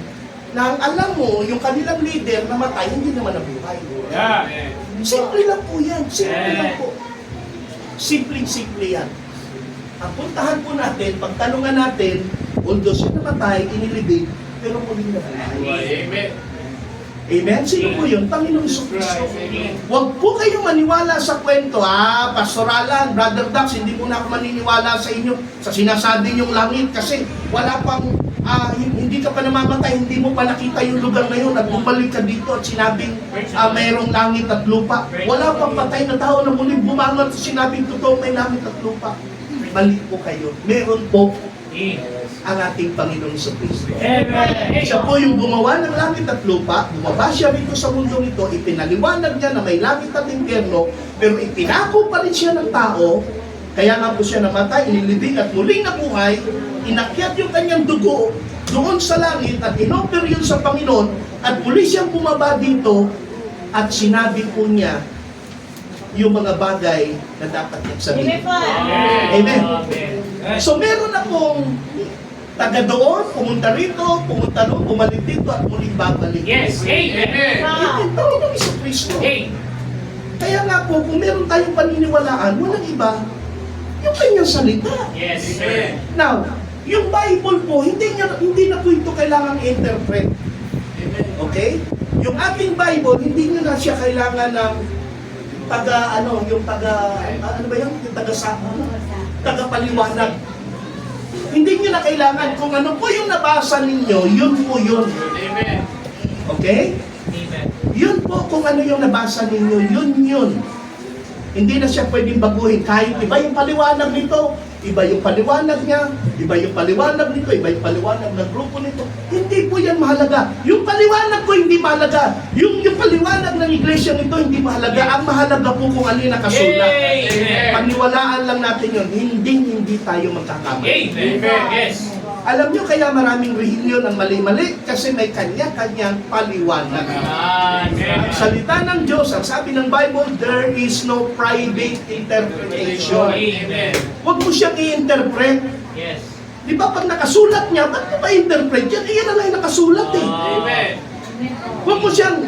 na ang alam mo, yung kanilang leader na matay, hindi naman nabuhay? Yeah. Simple lang po yan. Simple lang po. Simple-simple yan. Ang puntahan po natin, pagtanungan natin, although siya namatay, inilibing, pero muling nabuhay. Amen. Amen? Sino po yun? Panginoong Jesucristo. Amen. Huwag po kayong maniwala sa kwento, Pastor Alan, Brother Dax, hindi po na ako maniniwala sa inyo sa sinasabi niyong langit kasi wala pang, hindi ka pa namamatay, hindi mo pa nakita yung lugar na yun at bumalik ka dito at sinabing mayroong langit at lupa. Wala pang patay na tao na muling bumangon at sinabing totoo may langit at lupa. Mali po kayo. Meron po ang ating Panginoong Jesucristo. Amen. Siya po yung gumawa ng langit at lupa, bumaba siya rito sa mundong ito, ipinaliwanag niya na may langit at impyerno, pero ipinako pa rin siya ng tao, kaya nga po siya namatay, inilibing at muling nabuhay, inakyat yung kanyang dugo doon sa langit at inoffer yun sa Panginoon, at muli siyang bumaba dito, at sinabi po niya yung mga bagay na dapat niyang sabihin. Amen. So meron akong taga doon, pumunta rito, pumunta doon, bumalik dito at muling babalik. Yes. Amen. Amen. Panginoong Jesucristo. Amen. Kaya nga po, kung meron tayong paniniwalaan, walang iba, yung kanyang salita. Yes. Now, yung Bible po, hindi na po ito kailangang interpret. Okay? Yung ating Bible, hindi nyo na siya kailangan ng yung taga-paliwanag. Hindi nyo na kailangan. Kung ano po yung nabasa ninyo, yun po yun. Amen. Okay? Amen. Yun po kung ano yung nabasa ninyo, yun yun. Hindi na siya pwedeng baguhin. Kahit iba yung paliwanag nito, iba yung paliwanag niya, iba yung paliwanag nito, iba yung paliwanag ng grupo nito. Hindi po yan mahalaga. Yung paliwanag ko hindi mahalaga. Yung paliwanag ng iglesia nito hindi mahalaga. Ang mahalaga po kung ano yung nakasulat. Amen. Paniwalaan lang natin yun. Hindi tayo magkakamali. Amen. Yes. Alam nyo kaya maraming relihiyon ang mali-mali kasi may kanya-kanyang paliwanag. Amen. Ang salita ng Diyos, ang sabi ng Bible, there is no private interpretation. Amen. Huwag mo siyang i-interpret. Yes. Di ba pag nakasulat niya, ba't mo pa-interpret yan? Iyan na lang yung nakasulat eh. Amen. Huwag mo siyang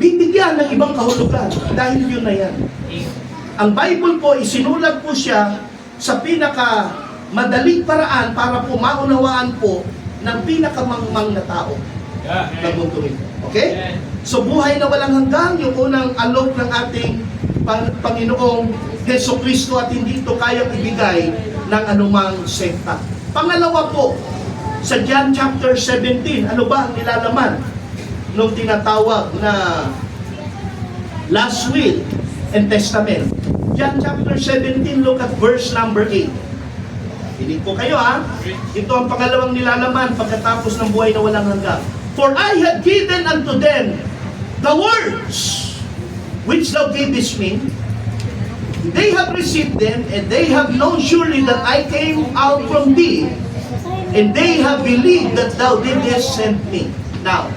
bibigyan ng ibang kahulugan dahil yun na yan. Ang Bible po, isinulat po siya sa madaling paraan para po maunawaan po ng pinakamangmang na tao ng mundo ito. Okay? So buhay na walang hanggan, yung unang alok ng ating Panginoong Heso Kristo at hindi ito kayang ibigay ng anumang sekta. Pangalawa po, sa John chapter 17, ano ba ang nilalaman nung tinatawag na last will and testament? John chapter 17, look at verse number 8. Pinig po kayo ha. Ito ang pangalawang nilalaman pagkatapos ng buhay na walang hanggan. For I have given unto them the words which thou gavest me. They have received them, and they have known surely that I came out from thee, and they have believed that thou didst send me. Now,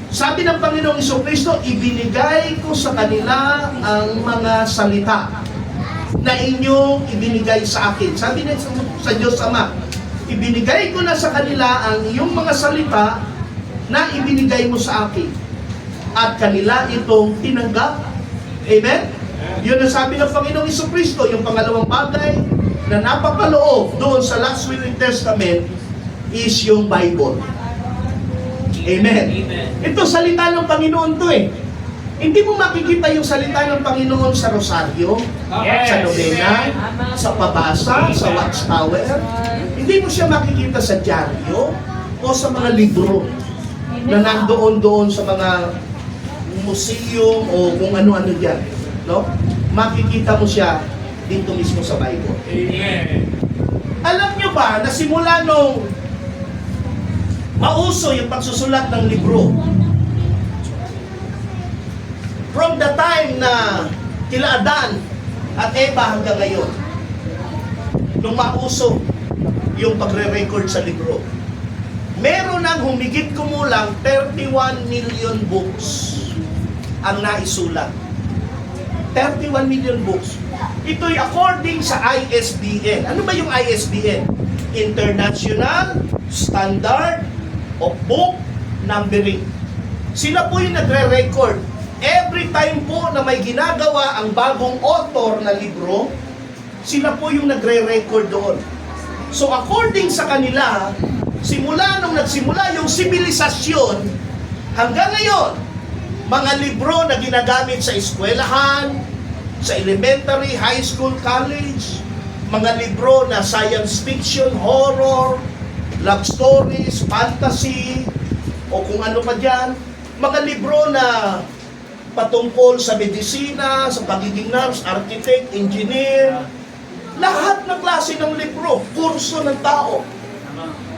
sabi ng Panginoong Jesucristo, ibinigay ko sa kanila ang mga salita na inyong ibinigay sa akin. Sabi niya sa Diyos Ama, ibinigay ko na sa kanila ang iyong mga salita na ibinigay mo sa akin. At kanila itong tinanggap. Amen? Yun ang sabi ng Panginoong Jesucristo, yung pangalawang bagay na napapaloob doon sa last will and testament is yung Bible. Amen. Ito salita ng Panginoon to eh. Hindi mo makikita yung salita ng Panginoon sa rosaryo, sa novena, sa pabasa, sa watchtower. Hindi mo siya makikita sa dyaryo o sa mga libro na nandoon sa mga museum o kung ano-ano dyan. No? Makikita mo siya dito mismo sa Bible. Amen. Alam nyo ba na simula nung mauso yung pagsusulat ng libro, from the time na kila Adan at Eva hanggang ngayon, nung mauso yung pagre-record sa libro, meron ng humigit kumulang 31 million books ang naisulat. 31 million books. Ito'y according sa ISBN. Ano ba yung ISBN? International Standard of Book Numbering. Sila po yung nagre-record. Every time po na may ginagawa ang bagong author na libro, sila po yung nagre-record doon. So according sa kanila, simula nung nagsimula yung sibilisasyon, hanggang ngayon, mga libro na ginagamit sa eskwelahan, sa elementary, high school, college, mga libro na science fiction, horror, love stories, fantasy, o kung ano pa dyan, mga libro na patungkol sa medisina, sa pagiging nurse, architect, engineer, lahat ng klase ng libro, kurso ng tao,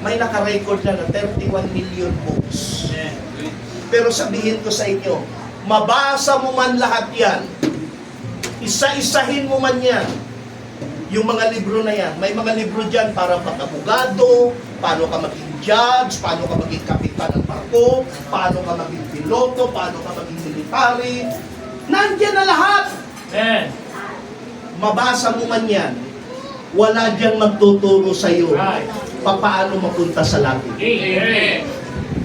may naka-record na 31 million books. Pero sabihin ko sa inyo, mabasa mo man lahat yan, isa-isahin mo man yan, yung mga libro na yan. May mga libro dyan para pag-abogado, paano ka maging judge, paano ka maging kapitan ng barko, paano ka maging piloto, paano ka maging military. Nandiyan na lahat. Amen. Mabasa mo man yan, wala diyang magtuturo sa iyo paano mapunta sa langit. Amen.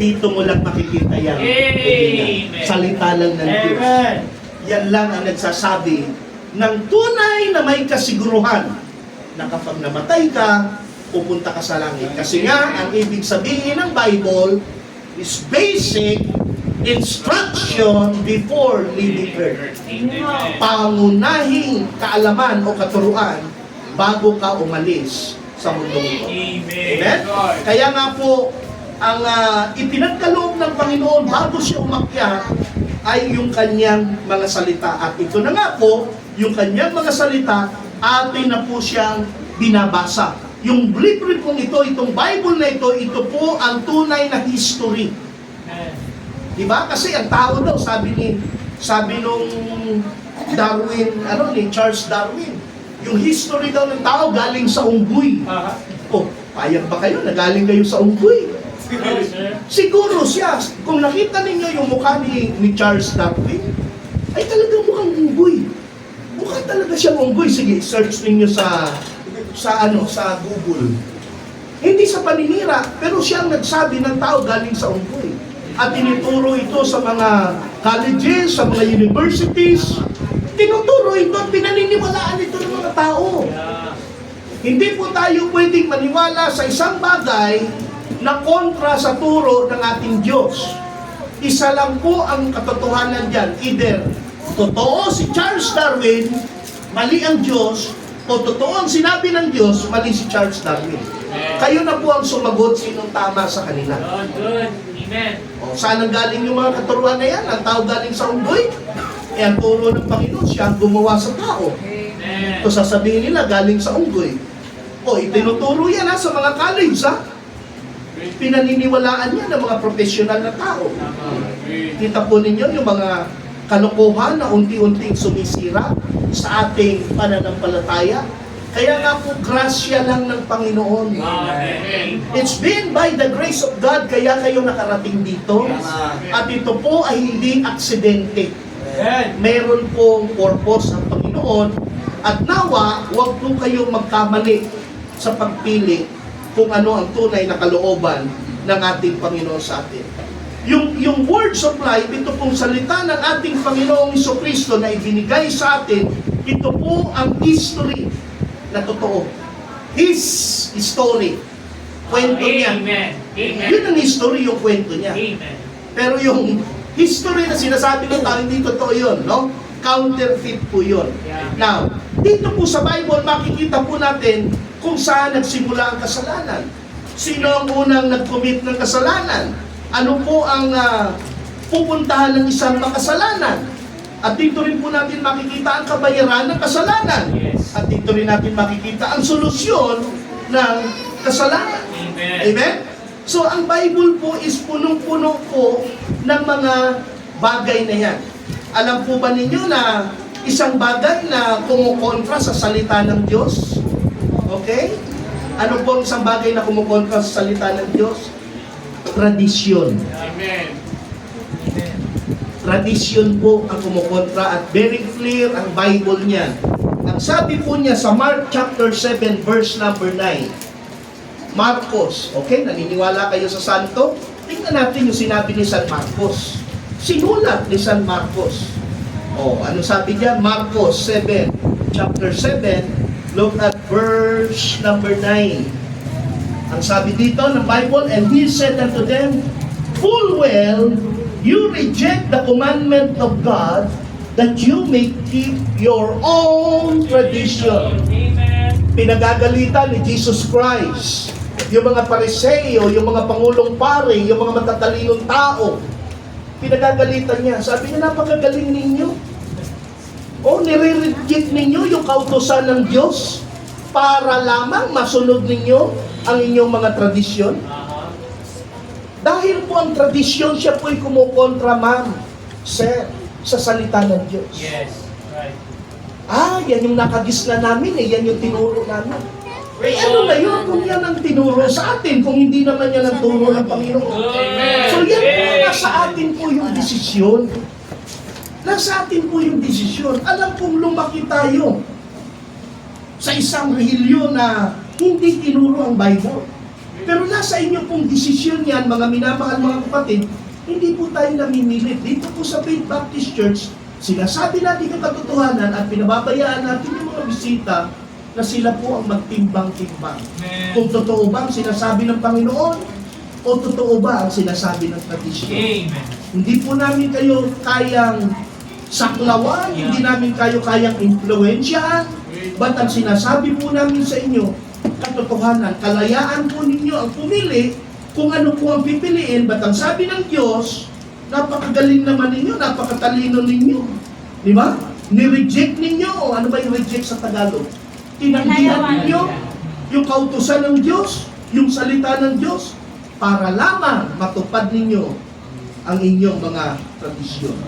Dito mo lang makikita yan. Amen. Salita lang ng Diyos. Amen. Yan lang ang nagsasabi ng tunay na may kasiguruhan na kapag namatay ka, pupunta ka sa langit. Kasi nga, ang ibig sabihin ng Bible is basic instruction before leaving earth. Pangunahing kaalaman o katuruan bago ka umalis sa mundo ito. Amen? Kaya nga po, ang ipinagkaloob ng Panginoon bago siya umakyat ay yung kanyang mga salita. At ito na nga po, yung kanyang mga salita, atin na po siyang binabasa. Yung libro pong ito, itong Bible na ito po ang tunay na history. Amen. Diba? Kasi ang tao daw, sabi nung Darwin, ni Charles Darwin, yung history daw ng tao galing sa unggoy. Oh, payag ba kayo na galing kayo sa unggoy? Oh, sir. Siguro siya, kung nakita ninyo yung mukha ni Charles Darwin, ay talagang mukhang unggoy. Mukha talaga siyang unggoy. Sige, search ninyo sa Google. Hindi sa paninira, pero siya ang nagsabi ng tao galing sa unggoy. At tinuturo ito sa mga colleges, sa mga universities. Tinuturo ito at pinaniniwalaan ito ng mga tao. Yeah. Hindi po tayo pwedeng maniwala sa isang bagay na kontra sa turo ng ating Diyos. Isa lang po ang katotohanan dyan. Either totoo si Charles Darwin, mali ang Diyos, o totoo ang sinabi ng Diyos, mali si Charles Darwin. Kayo na po ang sumagot sinong tama sa kanila. Good. Amen. O, saan ang galing yung mga katuruan na yan? Ang tao galing sa unggoy? Eh, ang turo ng Panginoon, siya ang gumawa sa tao. Amen. Ito sasabihin nila, galing sa unggoy. O, itinuturo yan sa mga college, Pinaniniwalaan niya ng mga profesional na tao. Kita po ninyo yung mga kalokohan na unti-unting sumisira sa ating pananampalataya. Kaya nga po, grasya lang ng Panginoon. Amen. It's been by the grace of God kaya kayo nakarating dito. At ito po ay hindi aksidente. Meron pong purpose ang Panginoon. At nawa, huwag po kayong magkamali sa pagpili kung ano ang tunay na kalooban ng ating Panginoon sa atin. Yung words of life, ito pong salita ng ating Panginoong Jesucristo na ibinigay sa atin, ito po ang history na totoo. His story. Kwento niya. Amen. Amen. Yun ang history, yung kwento niya. Amen. Pero yung history na sinasabi ng tao, hindi totoo yun, no? Counterfeit po yun. Yeah. Now, dito po sa Bible, makikita po natin kung saan nagsimula ang kasalanan. Sino ang unang nag-commit ng kasalanan? Ano po ang pupuntahan ng isang makasalanan? At dito rin po natin makikita ang kabayaran ng kasalanan. Yes. At dito rin natin makikita ang solusyon ng kasalanan. Amen. Amen? So, ang Bible po is punong-puno po ng mga bagay na yan. Alam po ba ninyo na isang bagay na kumukontra sa salita ng Diyos? Okay? Ano po ang isang bagay na kumukontra sa salita ng Diyos? Tradisyon. Amen. Tradisyon po ang kumukontra at very clear ang Bible niya. Ang sabi po niya sa Mark chapter 7 verse number 9. Marcos, okay? Naniniwala kayo sa santo? Tingnan natin yung sinabi ni San Marcos. Sinulat ni San Marcos. Ano sabi niya? Marcos 7, chapter 7, look at verse number 9. Ang sabi dito ng Bible, and he said unto them, full well, you reject the commandment of God, that you may keep your own tradition. Amen. Pinagagalitan ni Jesus Christ yung mga Pariseo, yung mga pangulong pare, yung mga matatalinong tao. Pinagagalitan niya. Sabi niya, napakagaling ninyo. Nire-reject ninyo yung kautusan ng Diyos para lamang masunod ninyo ang inyong mga tradisyon. Dahil po ang tradisyon, siya po'y kumukontra, ma'am, sir, sa salita ng Diyos. Yes. Right. Yan yung nakagisna namin yan yung tinuro namin. Ano na yun kung yan ang tinuro sa atin, kung hindi naman yan ang turo ng Panginoon? Amen. So yan po, nasa atin po yung desisyon. Nasa atin po yung desisyon. Alam kong lumaki tayo sa isang relihiyon na hindi tinuro ang Bible. Pero nasa inyo pong desisyon yan, mga minamahal mga kapatid, hindi po tayo namimilit. Dito po sa Faith Baptist Church, sinasabi natin yung katotohanan at pinababayaan natin yung mga bisita na sila po ang magtimbang-timbang. Kung totoo ba ang sinasabi ng Panginoon o totoo ba ang sinasabi ng tradisyon. Amen. Hindi po namin kayo kayang saklawan, hindi namin kayo kayang impluensyahan, but ang sinasabi po namin sa inyo, katotohanan, kalayaan po ninyo ang pumili kung ano po ang pipiliin, but ang sabi ng Diyos, napakagaling naman ninyo, napakatalino ninyo. Di ba? Ni-reject ninyo, o ano ba yung reject sa Tagalog? Tinanggihan ninyo yung kautusan ng Diyos, yung salita ng Diyos, para lamang matupad ninyo ang inyong mga tradisyon.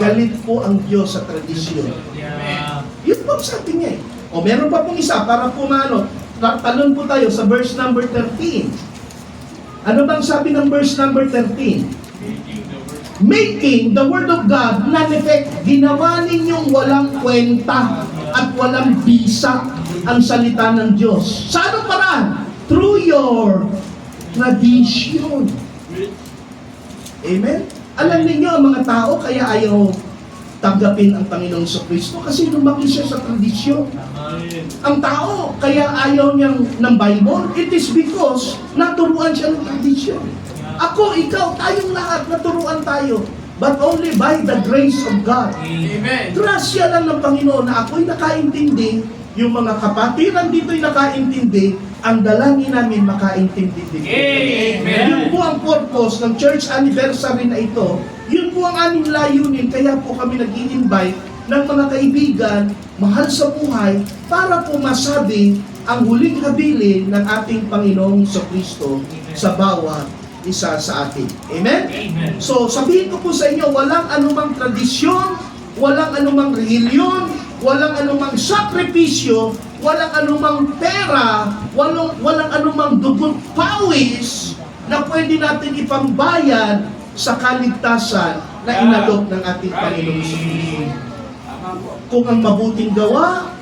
Galit po ang Diyos sa tradisyon. Yeah. Yun po ang sabi niya eh. O meron pa pong isa para pumano. Talon po tayo sa verse number 13. Ano bang sabi ng verse number 13? Making the word of God non-effect. Ginawa ninyong walang kwenta at walang bisa ang salita ng Diyos. Sa anong paraan? Through your tradition. Amen? Alam ninyo ang mga tao kaya ayaw tanggapin ang Panginoong Kristo kasi lumaki siya sa tradisyon. Ang tao kaya ayaw niyang ng Bible, it is because naturuan siya ng tradisyon. Ako, ikaw, tayong lahat naturuan tayo. But only by the grace of God. Amen. Grasya lang ng Panginoon na ako'y nakaintindi, yung mga kapatiran dito'y nakaintindi, ang dalangin namin makaintindi din. Amen. Yun po ang purpose ng church anniversary na ito. Yun po ang aming layunin, kaya po kami nag-i-invite ng mga kaibigan, mahal sa buhay, para po masabi ang huling habilin ng ating Panginoong Kristo sa bawat isa sa atin. Amen? Amen. So, sabihin ko po sa inyo, walang anumang tradisyon, walang anumang reliyon, walang anumang sakripisyo, walang anumang pera, walang anumang dugot pawis na pwede natin ipambayad sa kaligtasan na inalok ng ating Panginoong Kristo. Kung ang mabuting gawa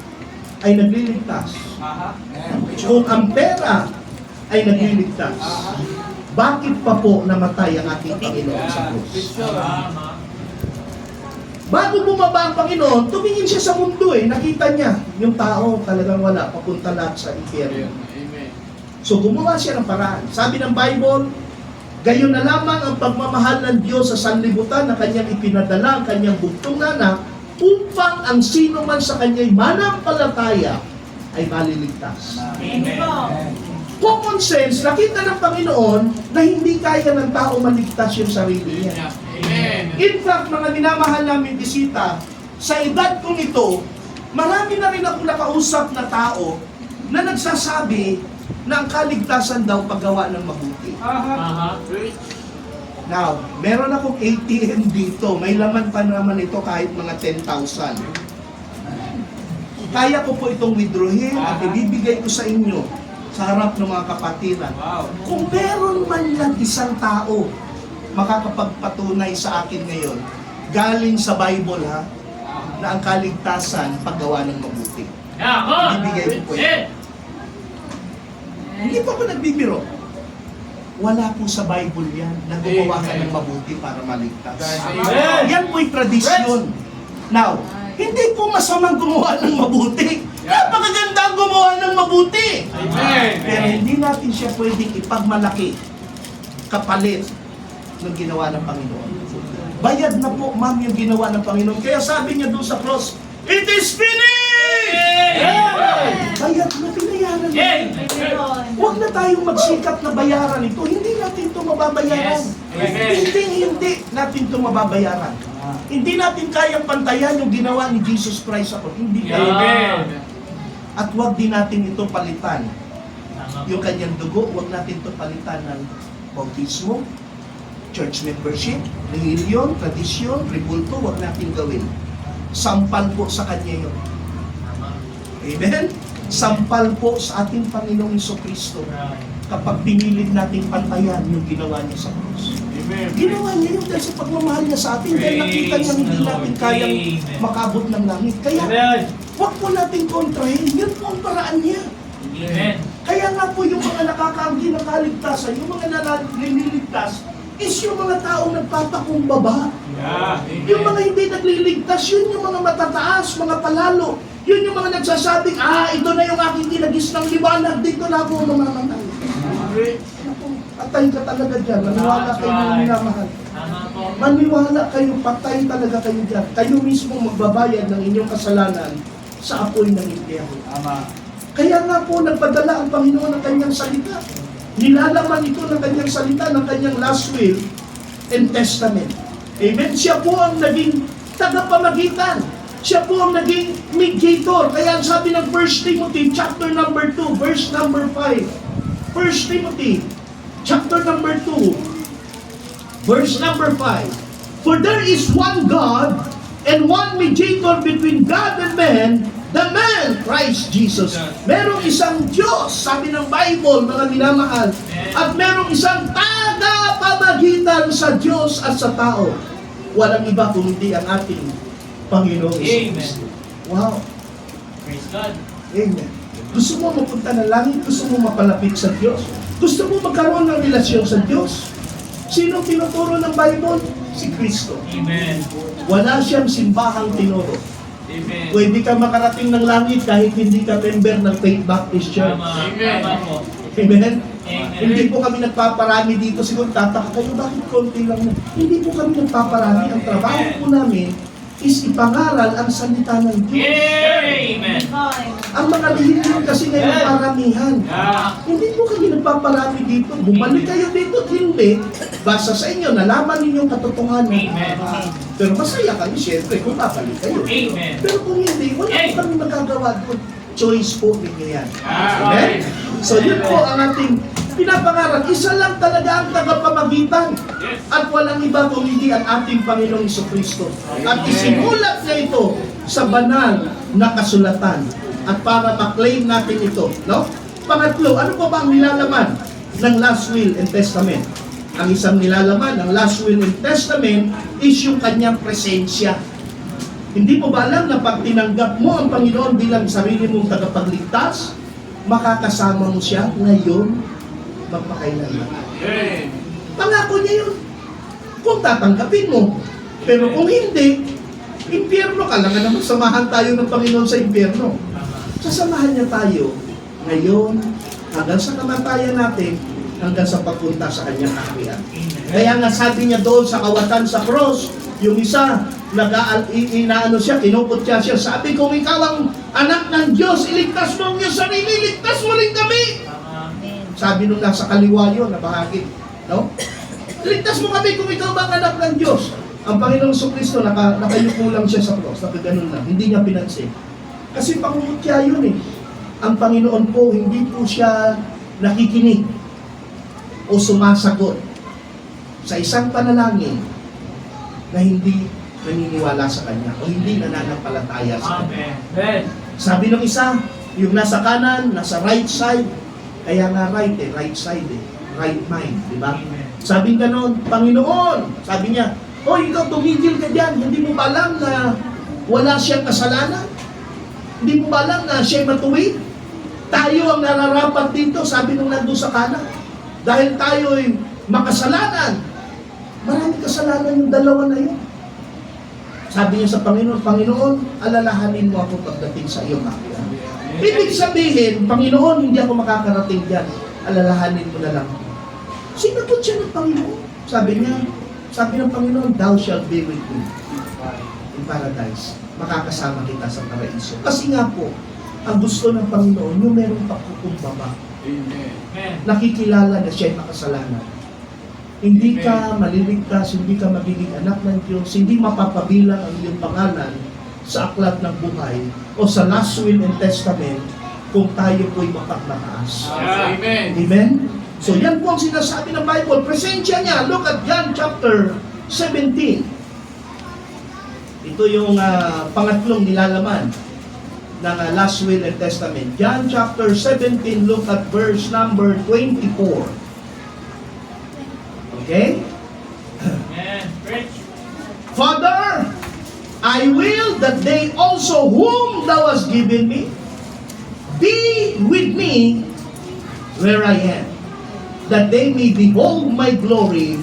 ay nagliligtas, kung ang pera ay nagliligtas, bakit pa po namatay ang ating Panginoon sa krus? Tama. Bago bumaba ang Panginoon, tumingin siya sa mundo eh. Nakita niya, yung tao talagang wala, papunta lahat sa impyerno. Amen. So gumawa siya ng paraan. Sabi ng Bible, gayon na lamang ang pagmamahal ng Diyos sa sanlibutan na kanyang ipinadala ang kanyang bugtong na anak upang ang sino man sa kanya'y manampalataya ay maliligtas. Amen. Common sense, nakita ng Panginoon na hindi kaya ng tao maligtas yung sarili niya. Amen. In fact, mga minamahal namin bisita, sa edad kong ito, marami na rin ako nakausap na tao na nagsasabi na ang kaligtasan daw paggawa ng mabuti. Aha. Now, meron akong ATM dito. May laman pa naman ito kahit mga 10,000. Kaya ko po itong withdrawin at ibibigay ko sa inyo sa harap ng mga kapatiran. Wow. Kung meron man lang isang tao makakapagpatunay sa akin ngayon, galing sa Bible ha, na ang kaligtasan paggawa ng mabuti. Ako. Bibigay ko po yan. Hindi pa ako nagbibiro. Wala po sa Bible yan na gumawa ka ng mabuti para maligtas. Amen. Yan po'y tradisyon. Now, hindi po masamang gumawa ng mabuti. Napakaganda ang gumawa ng mabuti. Amen. Pero hindi natin siya pwedeng ipagmalaki kapalit ng ginawa ng Panginoon. Bayad na po, ma'am, yung ginawa ng Panginoon. Kaya sabi niya doon sa cross, it is finished! Bayad na, pinayaran na. Huwag na tayong magsikap na bayaran ito. Hindi natin ito mababayaran. Yes. Amen. Hindi natin ito mababayaran. Hindi natin kayang pantayan yung ginawa ni Jesus Christ ako. Hindi kaya. Amen. At huwag din natin ito palitan. Tama. Yung kanyang dugo, huwag natin ito palitan ng bautismo, church membership, religion, tradisyon, ribulto, huwag natin gawin. Sampal po sa kanya yun. Tama. Amen? Sampal po sa ating Panginoong Kristo kapag pinilit nating pantayan yung ginawa niya sa krus. Amen. Ginawa niya yun dahil sa pagmamahal niya sa atin, dahil nakita niya hindi natin kayang makabot ng langit. Kaya, huwag po natin kontrahin. Yun po ang paraan niya. Amen. Kaya nga po yung mga nakakaanggi ng kaligtasan, yung mga nililigtas, is yung mga taong nagpapakumbaba. Yeah. Yung mga hindi nagliligtas, yun yung mga matataas, mga palalo. Yun yung mga nagsasabing, ito na yung aking tinagis ng liwanag, dito na ako mamamatay. Patay ka talaga dyan, maniwala kayo ng minamahal. Tama po. Maniwala kayo, patay talaga kayo dyan. Kayo mismo magbabayad ng inyong kasalanan sa apoy ng impyerno. Kaya nga po, nagpadala ang Panginoon ng kanyang salita. Nilalaman ito ng kanyang salita, ng kanyang last will and testament. Amen? Siya po ang naging tagapamagitan. Siya po ang naging mediator. Kaya ang sabi ng 1 Timothy chapter number 2, verse number 5. 1 Timothy chapter number 2, verse number 5. For there is one God and one mediator between God and man, the man, Christ Jesus. Merong isang Diyos, sabi ng Bible, mga minamahal, at merong isang tagapamagitan sa Diyos at sa tao. Walang iba kundi ang ating Panginoon Amen. Kristo. Wow. Praise God. Amen. Gusto mo mapunta ng langit? Gusto mo mapalapit sa Diyos? Gusto mo magkaroon ng relasyon sa Diyos? Sino tinuturo ng Bible? Si Kristo. Amen. Wala siyang simbahang tinuro. Amen. Pwede ka makarating ng langit kahit hindi ka member ng Faith Baptist Church. Tama. Amen. Tama po. Amen? Amen. Hindi po kami nagpaparami dito. Siguro tataka kayo, bakit konti lang? Hindi po kami nagpaparami. Ang trabaho po namin is ipangaral ang salita ng Diyos. Amen. Ang mga lihim kasi ngayon paramihan. Ah. Hindi po kami nagpaparami dito. Bumalik kayo dito at hindi. Basta sa inyo, nalaman ninyong katotohanan. Amen. Pero masaya kami, siyempre, kung babalik kayo. Amen. Pero kung hindi, wala po kami magagawa. Choice po ninyo yan. Amen? So yun po ang ating pinapangaral. Isa lang talaga ang tagapamagitan. At walang iba kung hindi ang ating Panginoong Jesucristo. At isimulat niya ito sa banal na kasulatan. At para maklaim natin ito. No? Pangatlo, ano pa ba ang nilalaman ng last will and testament? Ang isang nilalaman ng last will and testament is yung kanyang presensya. Hindi mo ba alam na pag tinanggap mo ang Panginoon bilang sarili mong tagapagligtas, makakasama mo siya ngayon, magpakailanman. Pangako niya yun. Kung tatanggapin mo. Pero kung hindi, impyerno ka lang. Naman samahan tayo ng Panginoon sa impyerno. Sasamahan niya tayo ngayon, hanggang sa kamatayan natin, hanggang sa pagpunta sa kanyang kaharian. Kaya nga sabi niya doon sa kawatan sa cross, yung isa, inaano siya, kinuputya siya, sabi kung ikaw ang anak ng Diyos, iligtas mo ang iyong sarili, iligtas mo rin kami. Sabi nung nasa kaliwa yun, na bahagi. No? Iligtas mo kami kung ikaw ba ang anak ng Diyos. Ang Panginoong Jesucristo, nakayuko lang siya sa cross, nakaganon lang, hindi niya pinansin. Kasi pangungutya yun eh. Ang Panginoon po, hindi po siya nakikinig o sumasagot sa isang panalangin na hindi naniniwala sa Kanya o hindi nananampalataya sa Kanya. Amen. Sabi ng isa, yung nasa kanan, nasa right side, kaya nga right side right mind, di ba? Sabi ganon, Panginoon, sabi niya, ikaw tumigil ka dyan, hindi mo ba alam na wala siyang kasalanan? Hindi mo ba alam na siya'y matuwid? Tayo ang nararapat dito, sabi nung nandun sa kanan. Dahil tayo'y makasalanan, maraming kasalanan yung dalawa na yun. Sabi niya sa Panginoon, Panginoon, alalahanin mo ako pagdating sa iyong kaharian. Ibig sabihin, Panginoon, hindi ako makakarating dyan. Alalahanin mo na lang. Sinagot siya ng Panginoon. Sabi ng Panginoon, thou shalt be with me in paradise. Makakasama kita sa paraiso. Kasi nga po, ang gusto ng Panginoon, yung merong pagkukumbaba. Nakikilala na siya'y makasalanan. Hindi ka maliligtas, hindi ka magiging anak ng Diyos, hindi mapapabilang ang iyong pangalan sa aklat ng buhay o sa last will and testament kung tayo po'y mapagmataas. Amen. Amen? So yan po ang sinasabi ng Bible. Presensya niya. Look at John chapter 17. Ito yung pangatlong nilalaman ng last will and testament. John chapter 17, look at verse number 24. Okay? Amen. Preach. Father, I will that they also whom thou hast given me be with me where I am, that they may behold my glory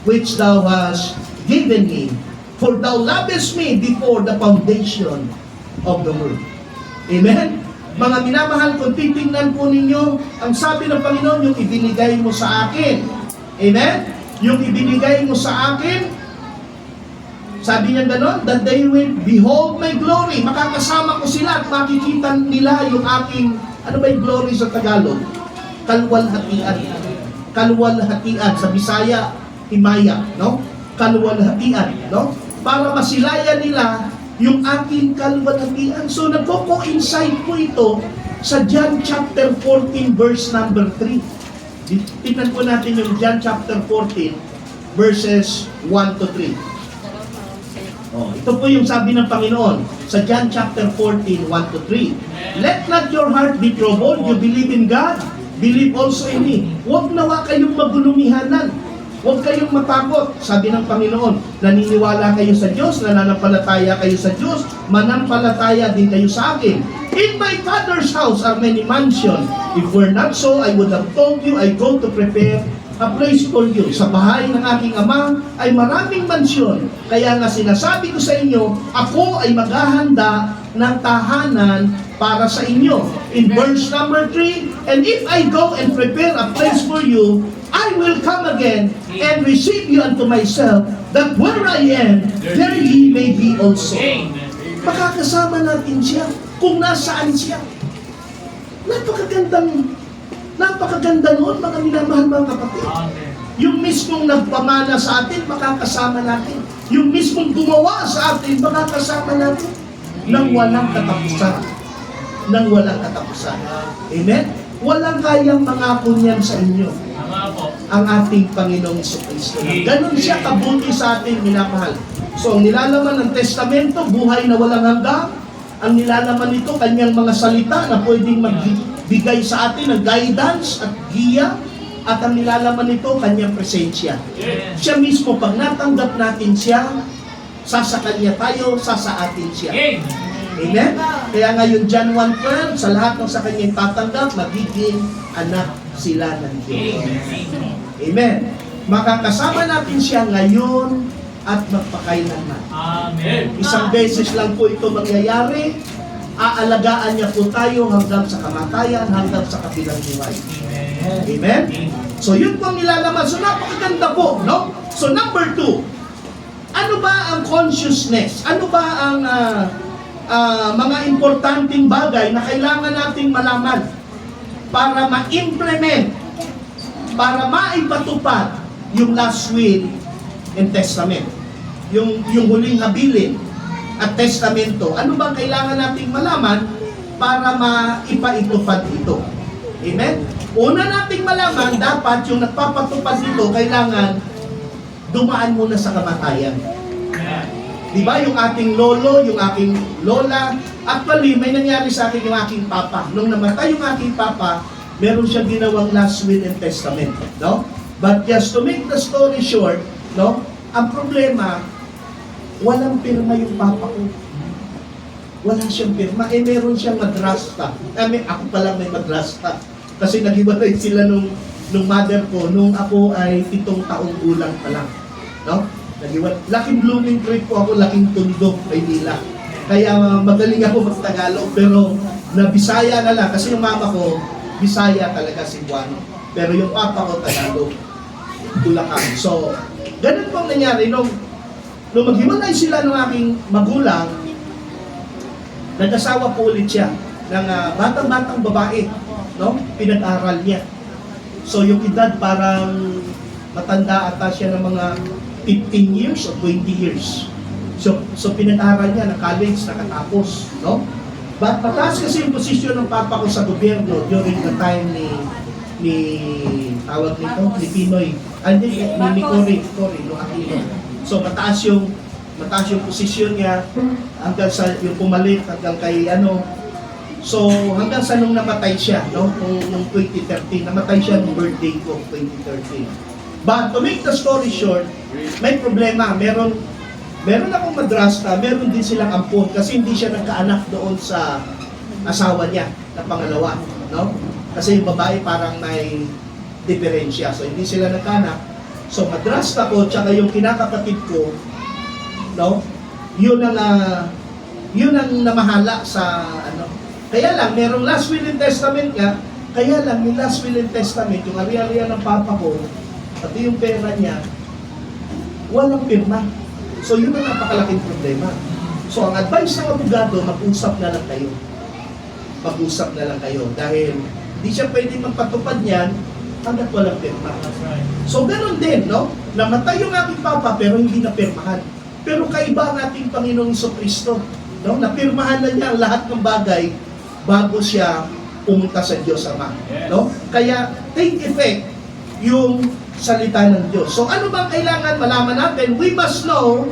which thou hast given me. For thou lovest me before the foundation of the world. Amen? Mga minamahal, kung titingnan po ninyo, ang sabi ng Panginoon, yung ibinigay mo sa akin. Amen? Yung ibinigay mo sa akin, sabi niya gano'n, that they will behold my glory. Makakasama ko sila at makikita nila yung aking, ano ba yung glory sa Tagalog? Kalwalhatian. Kalwalhatian. Sa Bisaya, Himaya. No? Kalwalhatian. No? Para masilayan nila yung aking kalwalhatian. So nagko-coincide po ito sa John chapter 14 verse number 3. Tingnan po natin yung John chapter 14 verses 1 to 3. Oh, ito po yung sabi ng Panginoon sa John chapter 14, 1 to 3. Let not your heart be troubled. You believe in God, believe also in me. Huwag nawa kayong magulumihanan. Huwag kayong matakot. Sabi ng Panginoon, naniniwala kayo sa Diyos, nananampalataya kayo sa Diyos, manampalataya din kayo sa akin. In my Father's house are many mansions. If were not so, I would have told you, I go to prepare a place for you. Sa bahay ng aking Ama ay maraming mansyon. Kaya nga sinasabi ko sa inyo, ako ay maghahanda ng tahanan para sa inyo. In verse number 3, and if I go and prepare a place for you, I will come again and receive you unto myself, that where I am, there ye may be also. Makakasama natin siya kung nasaan siya. Napakaganda noon, mga minamahal mga kapatid. Yung mismong nagpamana sa atin, makakasama natin. Yung mismong gumawa sa atin, makakasama natin. Nang walang katapusan. Nang walang katapusan. Amen? Walang kayang mangako niyan sa inyo. Ang ating Panginoong Jesucristo. Ganon siya kabuti sa atin, minamahal. So, ang nilalaman ng testamento, buhay na walang hanggan. Ang nilalaman nito, kanyang mga salita na pwedeng magbigay sa atin ng guidance at giya. At ang nilalaman nito, kanyang presensya. Siya mismo, pag natanggap natin siya, sasa kanya tayo, sasa atin siya. Amen? Kaya ngayon, John 1:12, sa lahat ng sa kanyang tatanggap, magiging anak sila ng Diyos. Amen? Makakasama natin siya ngayon at magpakailanman. Amen. Isang beses lang po ito mangyayari. Aalagaan niya po tayo hanggang sa kamatayan, hanggang sa kabilang buhay. Amen? So yun po ang nilalaman. So napakaganda po, no? So number 2, ano ba ang consciousness? Ano ba ang mga importanteng bagay na kailangan nating malaman para ma-implement, para maipatupad yung last will and testament? Yung huling habilin at testamento. Ano bang kailangan nating malaman para maipaitupad ito? Amen? Una nating malaman, dapat yung nagpapatupad nito, kailangan dumaan muna sa kamatayan. Diba? Yung ating lolo, yung aking lola, actually, may nangyari sa akin yung aking papa. Nung namatay yung aking papa, meron siyang ginawang last will and testament. No? But just to make the story short, no? Ang problema, walang pirma yung papa ko. Wala siyang pirma. Meron siyang madrasta. Ako pa lang may madrasta. Kasi naghiwalay sila nung mother ko, nung ako ay 7 taong gulang pa lang. No? Laking blooming tree po ako, laking tundo, Maynila. Kaya magaling ako mag-Tagalog, pero na-Bisaya na lang. Kasi yung mama ko, Bisaya talaga, Cebuano. Pero yung papa ko, Tagalog. Bulacan. So, ganun po ang nangyari. Nung maghiwalay sila ng aking magulang, nag-asawa po ulit siya ng batang-batang babae. No? Pinag-aral niya. So, yung edad parang matanda ata siya ng mga 15 years o 20 years. So pinag-aral niya na college, nakatapos, no? But mataas kasi yung posisyon ng papa ko sa gobyerno during the time ni tawag nito, ni Pinoy. Ni Cory no Aquino. So mataas yung posisyon niya hanggang sa yung pumalit hanggang kay So hanggang sa nung namatay siya, no? Nung 2013, namatay siya nung birthday ko, 2013. But to make the story short, may problema. Meron akong madrasta, meron din silang ampon kasi hindi siya nagkaanak doon sa asawa niya na pangalawa, no? Kasi yung babae parang may diferensya. So hindi sila nagkaanak. So madrasta ko tsaka yung kinakapatid ko, no? Yun ang namahala sa Kaya lang merong last will and testament nga. Kaya lang yung last will and testament, yung ari-arian ng papa ko, pati yung pera niya, walang pirma. So yun ang napakalaking problema. So ang advice ng abogado, mag-usap na lang kayo. Mag-usap na lang kayo. Dahil hindi siya pwede magpatupad niyan hanggat walang pirma. So ganoon din, no? Namatay yung aking papa pero hindi na pirmahan. Pero kaiba ang ating Panginoong Jesucristo. No? Napirmahan na niya ang lahat ng bagay bago siya pumunta sa Diyos Ama. No? Kaya take effect yung salita ng Diyos. So ano bang kailangan malaman natin? We must know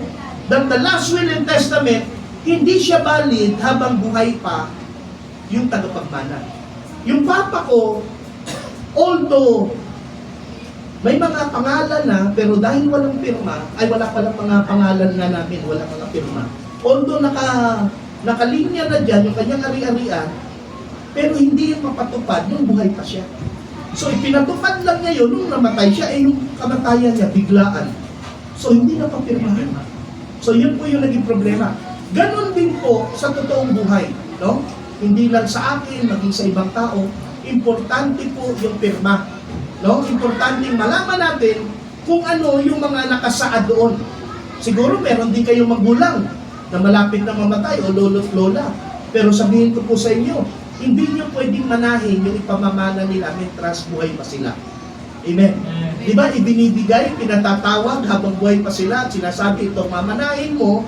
that the last will and testament, hindi siya valid habang buhay pa yung tagapagmana. Yung papa ko, although may mga pangalan na, pero dahil walang pirma, ay wala palang mga pangalan na namin, wala mga pirma. Although nakalinya na dyan yung kanyang ari-arian, pero hindi yung mapatupad nung buhay pa siya. So ipinatupad lang niya yun nung namatay siya, yung kamatayan niya biglaan. So hindi na papirmahan. So yun po yung naging problema. Ganon din po sa totoong buhay. No? Hindi lang sa akin, maging sa ibang tao, importante po yung pirma. No? Importante malaman natin kung ano yung mga nakasaad doon. Siguro meron din kayong magulang na malapit na mamatay o lolo't lola. Pero sabihin ko po sa inyo, hindi nyo pwedeng manahin yung ipamamana nila mentras buhay pa sila. Amen. Di ba, ibinibigay, pinatatawag habang buhay pa sila at sinasabi ito, mamanahin mo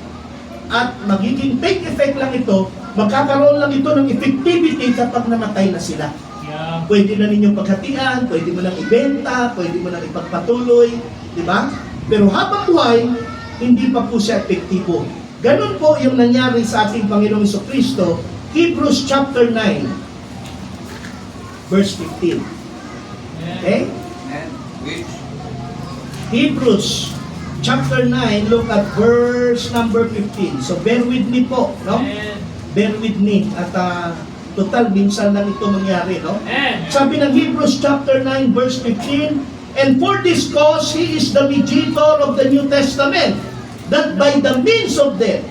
at magiging take effect lang ito, magkakaroon lang ito ng effectivity kapag namatay na sila. Yeah. Pwede na ninyong paghatian, pwede mo nang ibenta, pwede mo nang ipagpatuloy, di ba? Pero habang buhay, hindi pa po siya epektibo. Ganun po yung nangyari sa ating Panginoong Jesucristo, Hebrews chapter 9, verse 15. Okay? Hebrews chapter 9, look at verse number 15. So bear with me po, no? Bear with me. At total, minsan lang ito mangyari, no? Sabi ng Hebrews chapter 9, verse 15, and for this cause, He is the mediator of the New Testament, that by the means of death,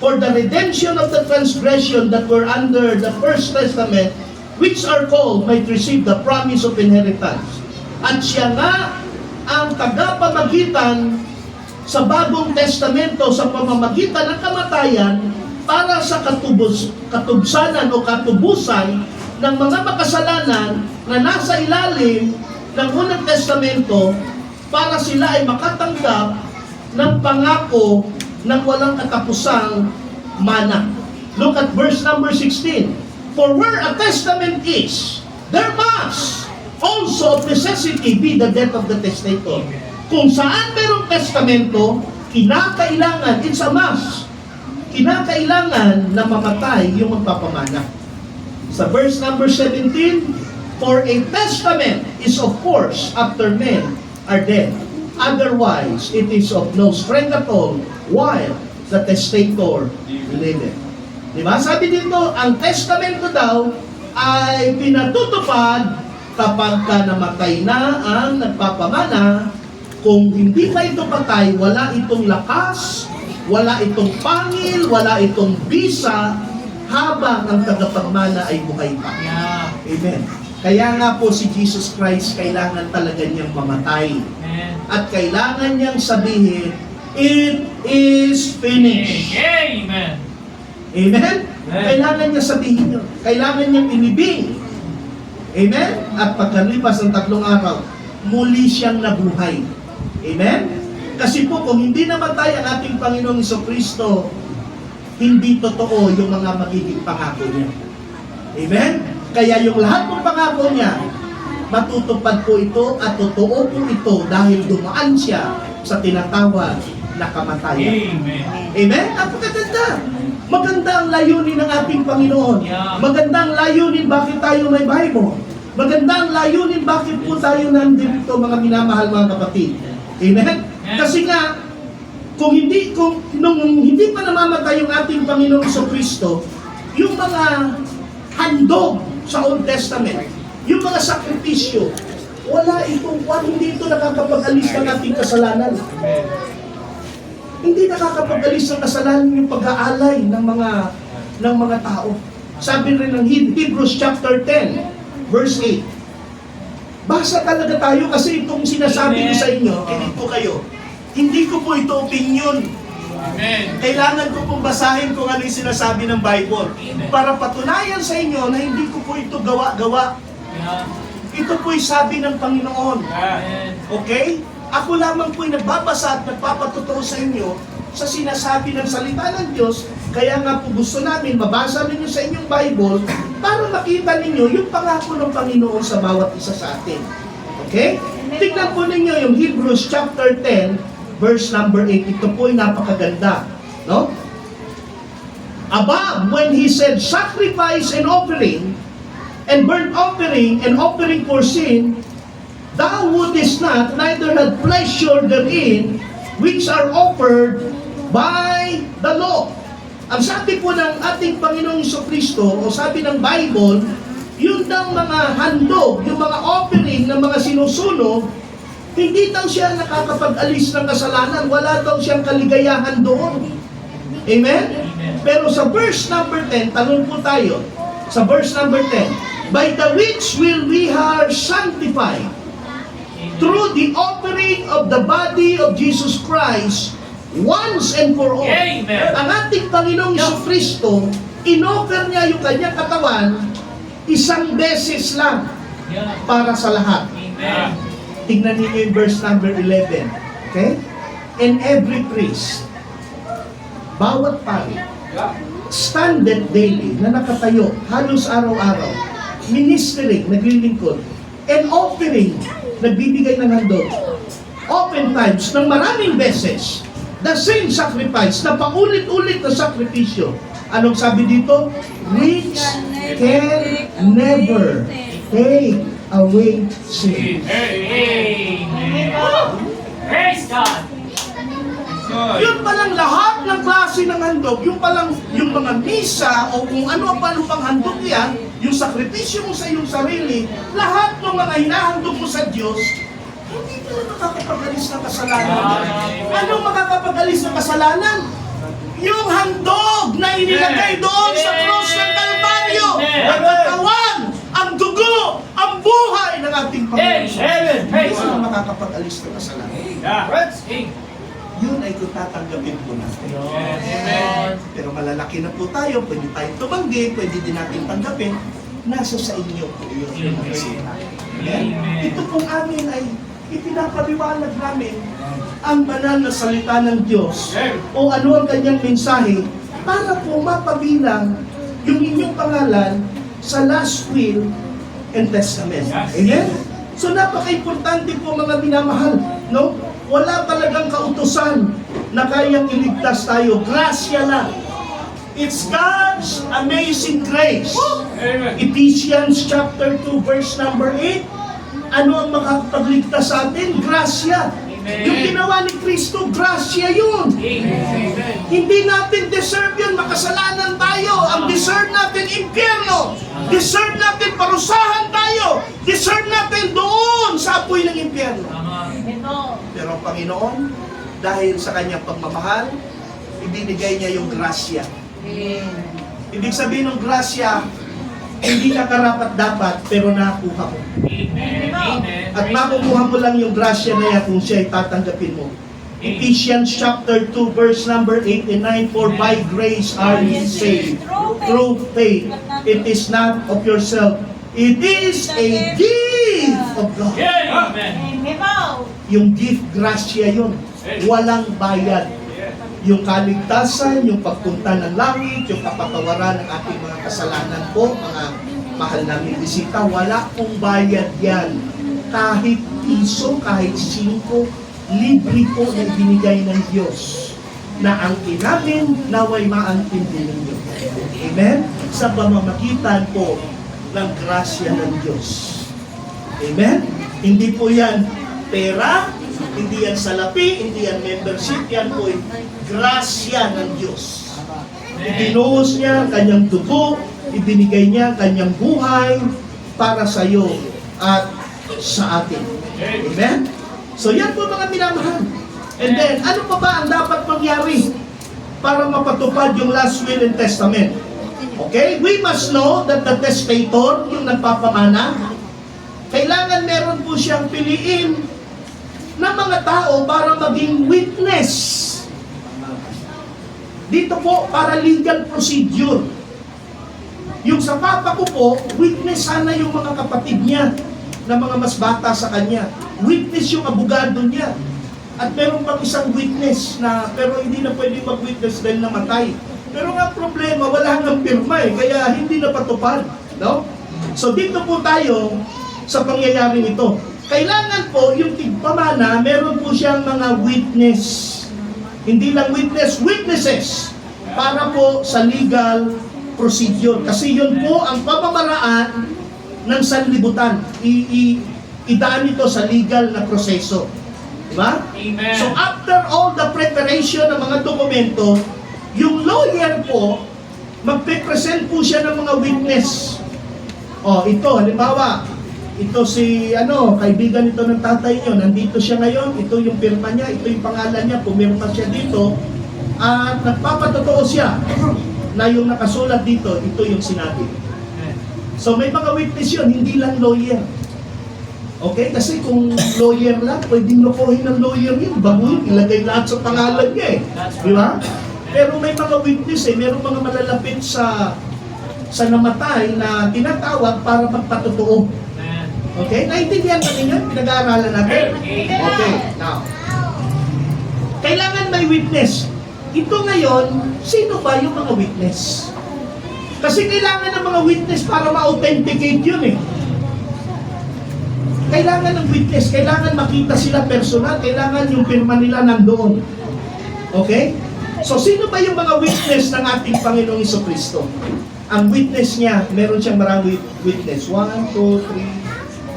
for the redemption of the transgression that were under the first testament, which are called, might receive the promise of inheritance. At siya nga ang tagapamagitan sa bagong testamento sa pamamagitan ng kamatayan para sa katubsanan o katubusan ng mga makasalanan na nasa ilalim ng unang testamento para sila ay makatanggap ng pangako ng walang katapusang mana. Look at verse number 16. For where a testament is, there must also of necessity be the death of the testator. Kung saan merong testamento, kinakailangan, it's a must, kinakailangan na mamatay yung magpapamana. Sa verse number 17, for a testament is of force after men are dead. Otherwise, it is of no strength at all while the testator liveth. Diba? Sabi dito, ang testamento daw ay pinatutupad kapag ka namatay na ang nagpapamana. Kung hindi pa ito patay, wala itong lakas, wala itong pangil, wala itong bisa habang ang tagapagmana ay buhay pa. Yeah. Amen. Kaya nga po si Jesus Christ kailangan talaga niyang mamatay. Amen. At kailangan niyang sabihin, it is finished. Amen. Amen? Kailangan niya sabihin yun. Kailangan niyang inibing. Amen? At pagkalipas ng 3 araw, muli siyang nabuhay. Amen? Kasi po, kung hindi namatay ang ating Panginoong Jesucristo, hindi totoo yung mga magiging pangako niya. Amen? Kaya yung lahat ng pangako niya, matutupad po ito at totoo po ito dahil dumaan siya sa tinatawag na kamatayan. Amen. Amen? Ang maganda. Maganda ang layunin ng ating Panginoon. Yeah. Maganda ang layunin bakit tayo may Bible. Maganda ang layunin bakit po tayo nandito, mga minamahal mga kapatid. Amen? Kasi nga, kung nung hindi pa namamatay yung ating Panginoong Jesucristo, yung mga handog sa Old Testament, yung mga sakripisyo, hindi ito nakakapag-alis ng ating kasalanan. Hindi nakakapag-alis ng kasalanan yung pag-aalay ng mga tao. Sabi rin ng Hebrews chapter 10, verse 8. Basa talaga tayo kasi itong sinasabi ko sa inyo, kinig po kayo. Hindi ko po ito opinion. Amen. Kailangan ko pong basahin kung ano yung sinasabi ng Bible. Para patunayan sa inyo na hindi ko po ito gawa-gawa. Yeah. Ito po'y sabi ng Panginoon. Amen. Okay? Ako lamang po'y nagbabasa at nagpapatotoo sa inyo sa sinasabi ng salita ng Diyos. Kaya nga po gusto namin mabasa ninyo sa inyong Bible para makita ninyo yung pangako ng Panginoon sa bawat isa sa atin. Okay? Tingnan po ninyo yung Hebrews chapter 10, verse number 8. Ito po ay napakaganda. No? Above, when he said, sacrifice and offering, and burnt offering, and offering for sin, thou wouldest not, neither had pleasure therein, which are offered by the law. Ang sabi po ng ating Panginoong Jesucristo, o sabi ng Bible, yun daw mga handog, yung mga offering ng mga sinusunog, hindi daw siya nakakapag-alis ng kasalanan, wala daw siyang kaligayahan doon. Amen? Pero sa verse number 10, tanong po tayo, sa verse number 10, by the which will we are sanctified through the offering of the body of Jesus Christ once and for all. Amen. Ang ating Panginoong Jesucristo, inoffer niya yung kanyang katawan isang beses lang Yeah. para sa lahat. Amen. Tingnan niyo yung verse number 11. Okay? And every priest, bawat pari, standeth daily na nakatayo, halos araw-araw, ministering, naglilingkod, and offering, nagbibigay ng handog. Oftentimes, ng maraming beses, the same sacrifice, na paulit-ulit na sakripisyo. Anong sabi dito? Which can never take away sin. Amen. Praise God. Yun palang lahat ng klase ng handog, yung palang yung mga misa o kung ano pa pang handog yan, yung sakripisyo mo sa iyong sarili, lahat ng mga hinahandog mo sa Diyos, hindi ka na makakapag-alis ng kasalanan. Anong makakapag-alis ng kasalanan? Yung handog na inilagay doon sa cross ng Kalbaryo, ang katawan, ang dugo, ang buhay ng ating Panginoon. Amen. Hindi ka na makakapag-alis ng kasalanan. Yun ay kung tatanggapin po natin. Amen. Pero malalaki na po tayo, pwede tayong tumanggi, pwede din natin tanggapin, nasa sa inyo po yun. Amen? Ito pong amin ay ipinapaliwanag namin ang banal na salita ng Diyos o ano ang kanyang mensahe para po mapabilang yung inyong pangalan sa last will and testament. Amen? So napaka-importante po mga minamahal, no? Wala talagang kautusan na kayang iligtas tayo. Grasya lang. It's God's amazing grace. Ephesians chapter 2 verse number 8. Ano ang makakapagligtas sa atin? Grasya. Yung ginawa ni Kristo, grasya yun. Hindi natin deserve yun. Makasalanan tayo. Ang deserve natin, impyerno. Deserve natin, parusahan tayo. Deserve natin doon sa apoy ng impyerno. Pero ang Panginoon, dahil sa kanyang pagmamahal, ibinigay niya yung grasya. Ibig sabihin ng grasya, hindi ka karapat-dapat, pero nakuha mo. At makukuha mo lang yung grasya na yan kung siya ay tatanggapin mo. Ephesians chapter 2 verse number 8 and 9, for by grace are ye saved through faith. It is not of yourself. It is a gift of God. Yung gift, grasya yun. Walang bayad. Yung kaligtasan, yung pagpunta ng langit, yung kapatawaran ng ating mga kasalanan po, mga mahal naming bisita, wala pong bayad yan. Kahit piso, kahit 5, libre po na ibinigay ng Diyos na ang inamin naway maantindi ninyo. Amen? Sa pamamagitan po ng grasya ng Diyos. Amen? Hindi po yan pera, hindi yan salapi, hindi yan membership, yan po ay grasya ng Diyos. Ibinuhos niya ang kanyang dugo, ibinigay niya ang kanyang buhay para sa iyo at sa atin. Amen? So yan po mga minamahal. And then, ano pa ba ang dapat mangyari para mapatupad yung last will and testament? Okay? We must know that the testator, yung nagpapamana, kailangan meron po siyang piliin ng mga tao para maging witness. Dito po, para legal procedure. Yung sa papa ko po, witness sana yung mga kapatid niya na mga mas bata sa kanya. Witness yung abogado niya. At meron pang isang witness na, pero hindi na pwede mag-witness dahil namatay. Pero nga problema, wala nang pirma eh, kaya hindi na patupad. No? So dito po tayo sa pangyayaring ito. Kailangan po yung tigpamana, meron po siyang mga witness. Hindi lang witness, witnesses. Para po sa legal procedure. Kasi yun po ang pamamaraan ng sanlibutan. Idaan ito sa legal na proseso. Diba? Amen. So after all the preparation ng mga dokumento, yung lawyer po, magpe-present po siya ng mga witness. Ito, halimbawa, ito si, kaibigan ito ng tatay niyo, nandito siya ngayon, ito yung pirma niya, ito yung pangalan niya, pumirma siya dito, at nagpapatotoo siya na yung nakasulat dito, ito yung sinabi. So may mga witness yun, hindi lang lawyer. Okay? Kasi kung lawyer lang, pwedeng lokohin ng lawyer yun. Baguhin, ilagay lahat sa pangalan niya eh. Di ba? Pero may mga witness eh. Merong mga malalapit sa namatay na tinatawag para magpatotoo. Okay? Naintindihan natin yan? Pinag-aaralan natin? Okay. Now, kailangan may witness. Ito ngayon, sino ba yung mga witness? Kasi kailangan ng mga witness para ma-authenticate yun eh. Kailangan ng witness, kailangan makita sila personal, kailangan yung pirma nila nandoon. Okay? So, sino ba yung mga witness ng ating Panginoong Jesucristo? Ang witness niya, meron siyang maraming witness. 1, 2,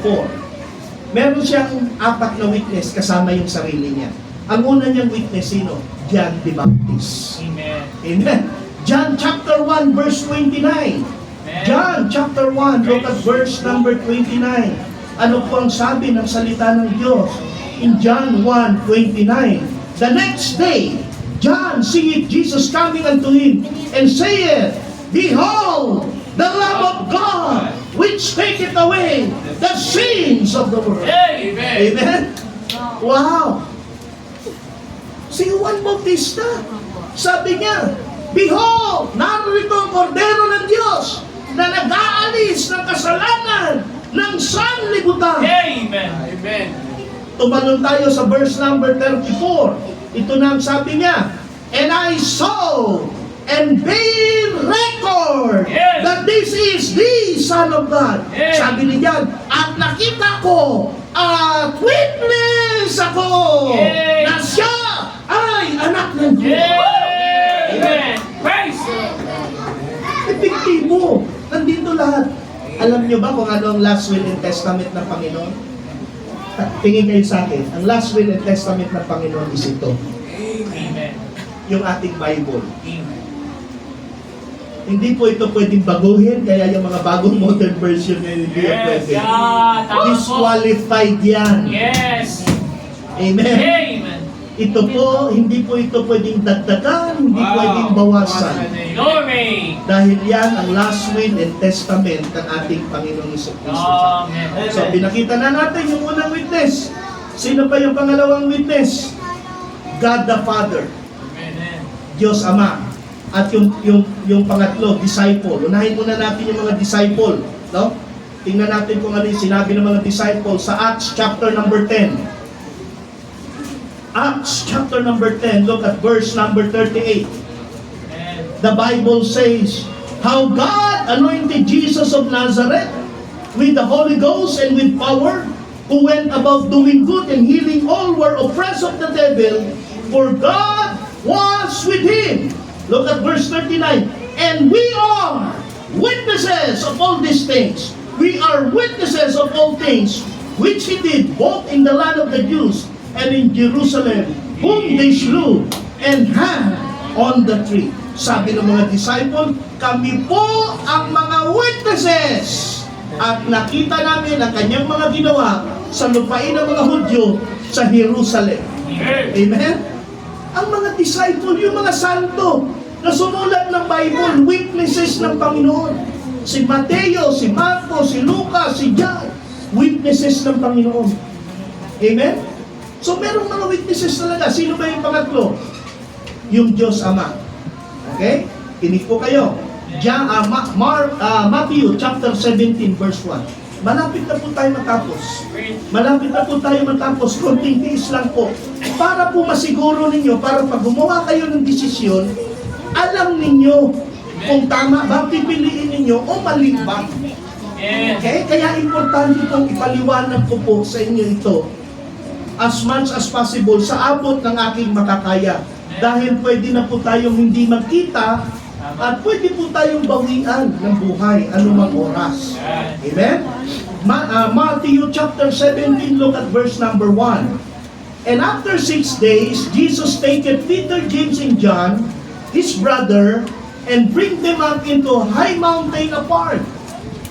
3, 4. Meron siyang 4 na witness kasama yung sarili niya. Ang una niyang witness, sino? John the Baptist. Amen. Amen. John chapter 1, verse 29. John chapter 1, look at verse number 29. Ano po ang sabi ng salita ng Diyos? In John 1:29, the next day, John seeth Jesus coming unto him, and saith, Behold, the Lamb of God, which taketh away the sins of the world. Amen. Amen? Wow! Si Juan Bautista, sabi niya, Behold, narito ang kordero ng Diyos na nag-aalis ng kasalanan ng sanlibutan. Amen. Amen. Tumalon tayo sa verse number 34. Ito na ang sabi niya, And I saw and bear record Yes. that this is the Son of God. Yes. Sabi ni John, at nakita ko at witness ako Yes. na siya ay anak ng Diyos. Amen. Praise. Epektibo. Nandito lahat. Alam niyo ba kung ano ang last will and testament ng Panginoon? Tingin kayo sa akin. Ang last will and testament ng Panginoon is ito. Amen. Yung ating Bible. Amen. Hindi po ito pwedeng baguhin, kaya yung mga bagong modern version na hindi yan Yes. pwede. Yeah. Tama po. Disqualified yan. Yes. Amen. Amen. Ito po, hindi po ito pwedeng dagdagan, hindi pwedeng bawasan. Glory. Dahil yan ang last will and testament ng ating Panginoong Jesucristo. Amen. So, pinakita na natin yung unang witness. Sino pa yung pangalawang witness? God the Father, Amen. Diyos Ama. At yung pangatlo, disciple. Unahin muna natin yung mga disciple. No? Tingnan natin kung ano yung sinabi ng mga disciple sa Acts chapter number 10. Acts chapter number 10, look at verse number 38. Amen. The Bible says, how God anointed Jesus of Nazareth with the Holy Ghost and with power, who went about doing good and healing all who were oppressed of the devil, for God was with him. Look at verse 39. And we are witnesses of all these things. We are witnesses of all things which he did both in the land of the Jews and in Jerusalem, whom they slew and hanged on the tree. Sabi ng mga disciple, kami po ang mga witnesses. At nakita namin ang kanyang mga ginawa sa lupain ng mga Hudyo sa Jerusalem. Amen? Ang mga disciple, yung mga santo na sumulat ng Bible, witnesses ng Panginoon. Si Mateo, si Marco, si Lucas, si John, witnesses ng Panginoon. Amen? So merong mga witnesses talaga. Sino ba yung pangatlo? Yung Diyos Ama. Okay? Tinig po kayo. Matthew chapter 17 verse 1. Malapit na po tayo matapos. Malapit na po tayo matapos. Konting tiis lang po. Para po masiguro ninyo, para pag gumawa kayo ng desisyon, alam ninyo kung tama ba pipiliin ninyo o mali ba. Okay? Kaya importante pong ipaliwanag ko po sa inyo ito as much as possible sa abot ng aking makakaya. Dahil pwede na po tayong hindi magkita at pwede po tayong bawian ng buhay anumang oras. Amen? Matthew chapter 17, look at verse number 1. And after 6 days, Jesus taketh Peter, James, and John, his brother, and bring them up into a high mountain apart,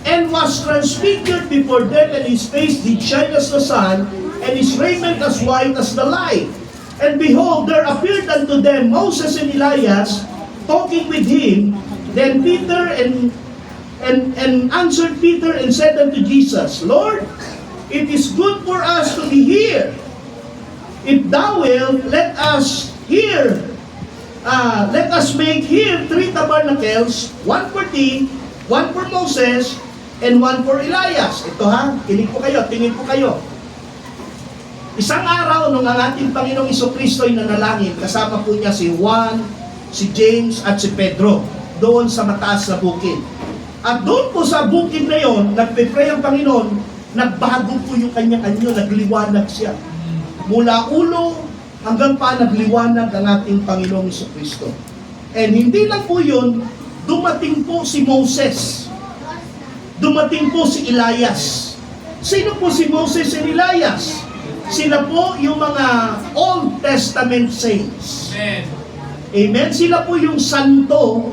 and was transfigured before them, and his face did shine as the sun, and his raiment as white as the light. And behold, there appeared unto them Moses and Elias, talking with him. Then Peter and answered Peter and said unto Jesus, Lord, it is good for us to be here. If thou wilt, let us make here 3 tabernacles, one for thee, one for Moses, and one for Elias. Ito ha, kinig po kayo, tingin po kayo. Isang araw nung ang ating Panginoong Jesucristo ay nanalangin, kasama po niya si Juan, si James, at si Pedro, doon sa mataas na bukid. At doon po sa bukid na yon, nagpe-pray ang Panginoon, nagbago po yung kanyang anyo, nagliwanag siya. Mula ulo hanggang pa nagliwanag ang ating Panginoong Jesucristo. And hindi lang po yun, dumating po si Moses. Dumating po si Elias. Sino po si Moses and Elias? Sila po yung mga Old Testament saints. Amen? Sila po yung santo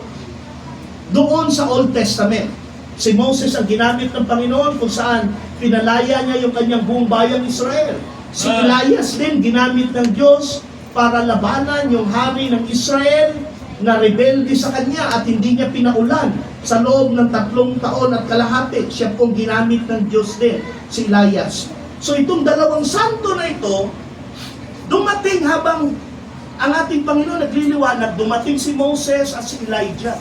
doon sa Old Testament. Si Moses ang ginamit ng Panginoon kung saan pinalaya niya yung kanyang buong bayang Israel. Si Elias din ginamit ng Diyos para labanan yung hari ng Israel na rebelde sa kanya at hindi niya pinaulan sa loob ng 3 taon at kalahati. Siya pong ginamit ng Diyos din, si Elias. So itong dalawang santo na ito, dumating habang ang ating Panginoon nagliliwanag, dumating si Moses at si Elijah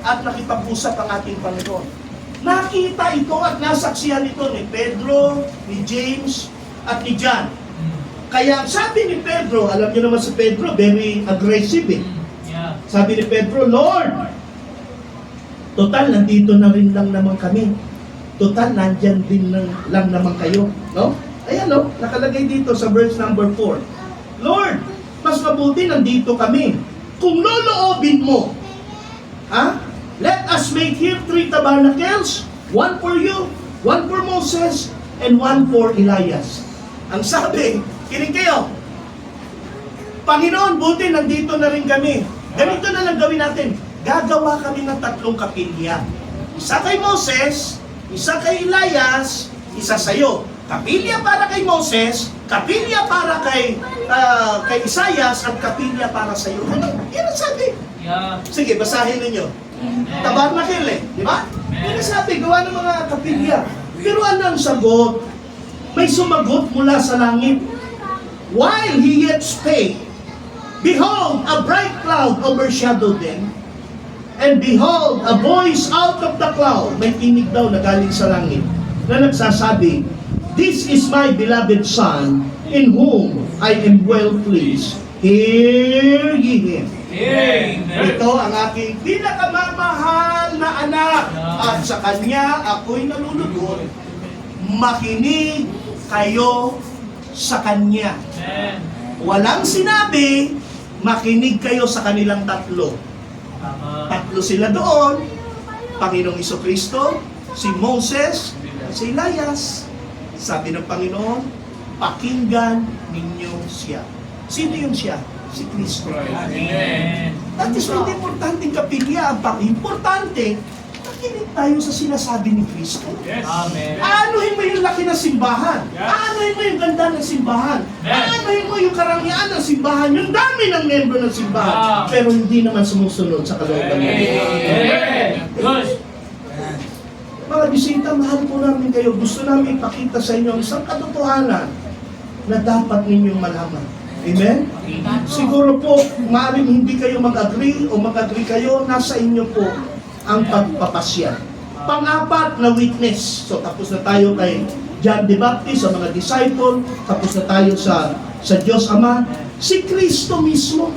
at nakipag-usap ang ating Panginoon. Nakita ito at nasaksihan ito ni Pedro, ni James, at ni John. Kaya sabi ni Pedro, alam niyo naman si Pedro, very aggressive eh. Sabi ni Pedro, Lord, total, nandito na rin lang naman kami. Total, nandyan din lang naman kayo. No? Ayan, no? Nakalagay dito sa verse number 4. Lord, mas mabuti nandito kami. Kung loloobin mo, let us make here 3 tabernacles, one for you, one for Moses, and one for Elias. Ang sabi, kinig kayo, Panginoon, buti nandito na rin kami. Ganito na lang gawin natin. Gagawa kami ng 3 kapilya. Isa kay Moses, isa kay Elias, isa sa'yo. Kapilya para kay Moses, kapilya para kay Isaias, at kapilya para sa'yo. Ano? Yan ang sabi. Sige, basahin ninyo. Tabernacle eh, di ba? Yan ang sabi, gawa ng mga kapilya. Pero anong sagot? May sumagot mula sa langit. While he yet spake, behold, a bright cloud overshadowed them. And behold, a voice out of the cloud, may tinig daw na galing sa langit, na nagsasabi, This is my beloved Son, in whom I am well pleased. Hear ye him. Ito ang aking pinakamamahal na anak, at sa kanya ako'y nalulugod. Makinig kayo sa kanya. Walang sinabi, makinig kayo sa kanilang 3. 3 sila doon, Panginoong Jesucristo, si Moses, at si Elias. Sabi ng Panginoon, pakinggan ninyo siya. Sino yung siya? Si Kristo. Amen. That is hindi importanteng kapilya. Ang importante, makinig tayo sa sinasabi ni Kristo. Amen. Aanuhin mo yung laki ng simbahan. Aanuhin mo yung ganda ng simbahan. Aanuhin mo yung karangyaan ng simbahan. Yung dami ng membro ng simbahan. Pero hindi naman sumusunod sa kalooban ng Diyos. Good. Mga bisita, mahal po namin kayo. Gusto namin ipakita sa inyo ang isang katotohanan na dapat ninyong malaman. Amen? Siguro po, maaaring hindi kayo mag-agree o mag-agree kayo, nasa inyo po ang pagpapasya. Pang-apat na witness. So tapos na tayo kay John the Baptist, sa mga disciple, tapos na tayo sa Diyos Ama. Si Kristo mismo.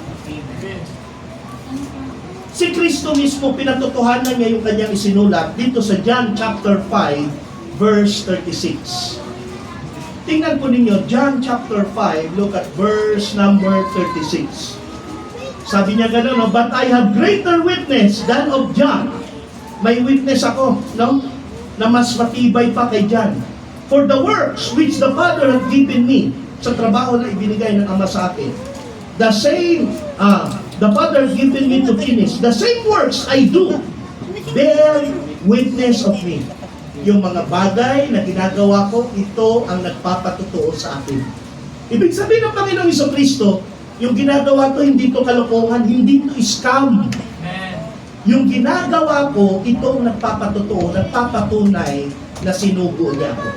Si Kristo mismo, pinatotohanan niya yung kanyang isinulat dito sa John chapter 5, verse 36. Tingnan po ninyo, John chapter 5, look at verse number 36. Sabi niya gano'n, no? But I have greater witness than of John. May witness ako, no? Na mas matibay pa kay John. For the works which the Father hath given me, sa trabaho na ibinigay ng Ama sa akin, the same, the Father hath given me to finish, the same works I do, bear witness of me. Yung mga bagay na ginagawa ko, ito ang nagpapatotoo sa akin. Ibig sabihin ng Panginoong Jesucristo, yung ginagawa ko, hindi to kalokohan, hindi to scam. Yung ginagawa ko, ito ang nagpapatotoo, nagpapatunay na sinugo niya ako.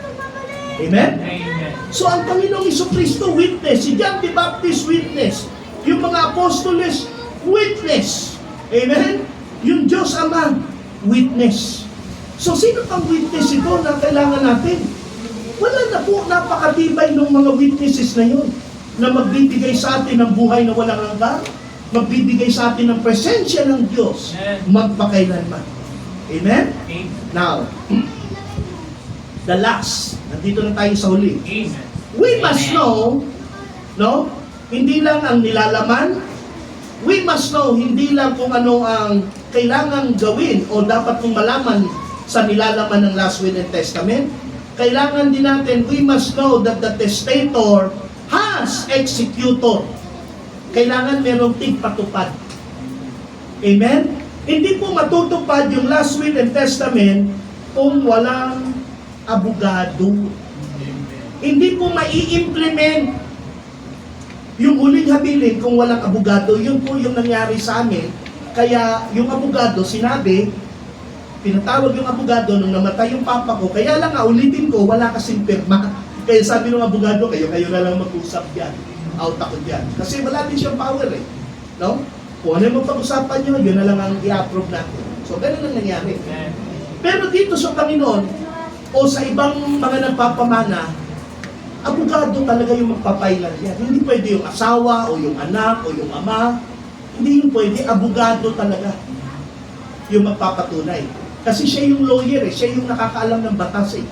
Amen? Amen. So ang Panginoong Jesucristo, witness. Si John the Baptist, witness. Yung mga apostoles, witness. Amen? Yung Diyos Ama, witness. So sino pang witness ito na kailangan natin? Wala na po, napakatibay ng mga witnesses na yun, na magbibigay sa atin ng buhay na walang hanggan, magbibigay sa atin ng presensya ng Diyos, magpakailanman. Amen? Amen. Now, the last, nandito na tayo sa huli. Amen. We must know, no? Hindi lang ang nilalaman, we must know, hindi lang kung ano ang kailangan gawin o dapat kong malaman sa nilalaman ng Last Will and Testament. Kailangan din natin, we must know that the testator has executor. Kailangan merong tigpatupad. Amen? Hindi po matutupad yung Last Will and Testament kung walang abogado. Hindi po mai-implement yung huling habilin kung walang abogado. Yun po yung nangyari sa amin. Kaya yung abogado sinabi, pinatawag yung abogado nung namatay yung papa ko, kaya lang ulitin ko, wala kasing pirma. Kaya sabi ng abogado, kayo na lang mag-usap yan. Out ako dyan. Kasi wala din siyang power eh. No? Kung ano yung pag-usapan nyo, yun na lang ang i-approve natin. So, ganun ang nangyari. Pero dito sa Panginoon, o sa ibang mga nagpapamana, abogado talaga yung magpapailan yan. Hindi pwede yung asawa, o yung anak, o yung ama. Hindi yung pwede, abogado talaga yung magpapatunay. Kasi siya yung lawyer eh, siya yung nakakaalam ng batas eh.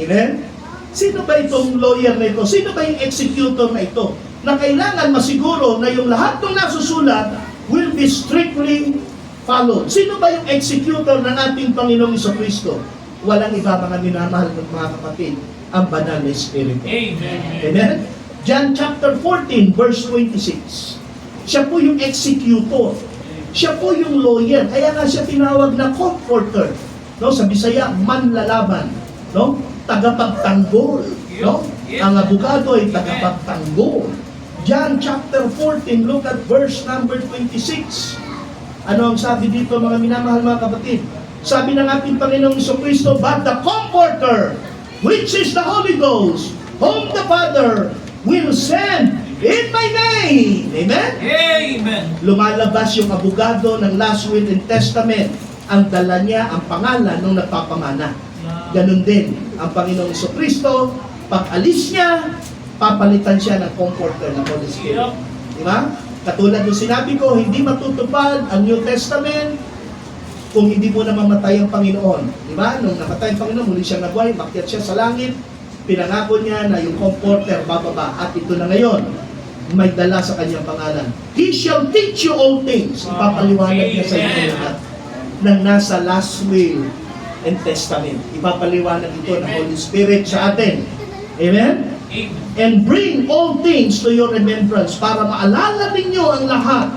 Amen? Sino ba itong lawyer na ito? Sino ba yung executor na ito? Na kailangan masiguro na yung lahat ng nasusulat will be strictly followed. Sino ba yung executor ng ating Panginoong Jesucristo? Walang iba, mga minamahal ng mga kapatid, ang banal na Espiritu. Amen. Amen? John chapter 14, verse 26. Siya po yung executor. Siya po yung lawyer. Kaya nga siya tinawag na comforter. No? Sa Bisaya, manlalaban. No? Tagapagtanggol. No? Ang abogado ay tagapagtanggol. John chapter 14, look at verse number 26. Ano ang sabi dito, mga minamahal mga kapatid? Sabi ng ating Panginoong Jesucristo, but the comforter, which is the Holy Ghost, whom the Father will send in my name. Amen? Amen. Lumalabas yung abogado ng Last Will and Testament. Ang dala niya, ang pangalan ng nagpapamana. Ganun din ang Panginoong Jesucristo. Pag alis niya, papalitan siya ng comforter ng Holy Spirit. Di ba? Katulad ng sinabi ko, hindi matutupad ang New Testament kung hindi mo na mamatay ang Panginoon. Di ba? Nung namatay ang Panginoon, muli siyang nagway, makyat siya sa langit, pinangako niya na yung comforter bababa. At ito na ngayon, may dala sa kanyang pangalan. He shall teach you all things. Ipapaliwanag niya sa inyo lahat ng nasa Last Will and Testament. Ipapaliwanag ito ng Holy Spirit sa atin. Amen? And bring all things to your remembrance para maalala ninyo ang lahat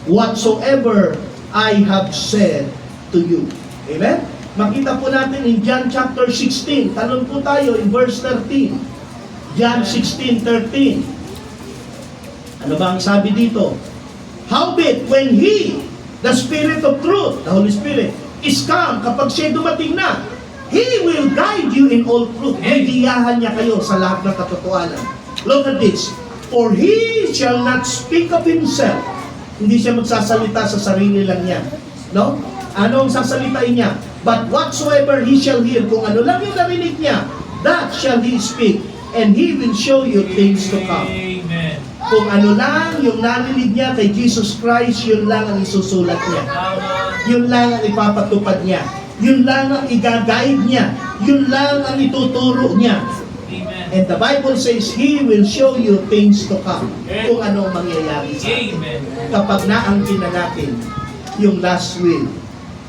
whatsoever I have said to you. Amen? Makita po natin in John chapter 16. Tanong po tayo in verse 13. John 16:13. Ano ba ang sabi dito? Howbeit, when He, the Spirit of truth, the Holy Spirit, is come, kapag siya dumating na, He will guide you in all truth. Hidiyahan niya kayo sa lahat ng katotohanan. Look at this. For He shall not speak of Himself. Hindi siya magsasalita sa sarili lang niya. No? Anong sasalitain niya? But whatsoever he shall hear, kung ano lang yung narinig niya, that shall he speak, and he will show you things to come. Amen. Kung ano lang yung narinig niya kay Jesus Christ, yun lang ang isusulat niya. Tama. Yun lang ang ipapatupad niya. Yun lang ang igagayad niya. Yun lang ang ituturo niya. Amen. And the Bible says, He will show you things to come. Kung anong mangyayari sa atin. Amen. Kapag naangkin na natin yung last will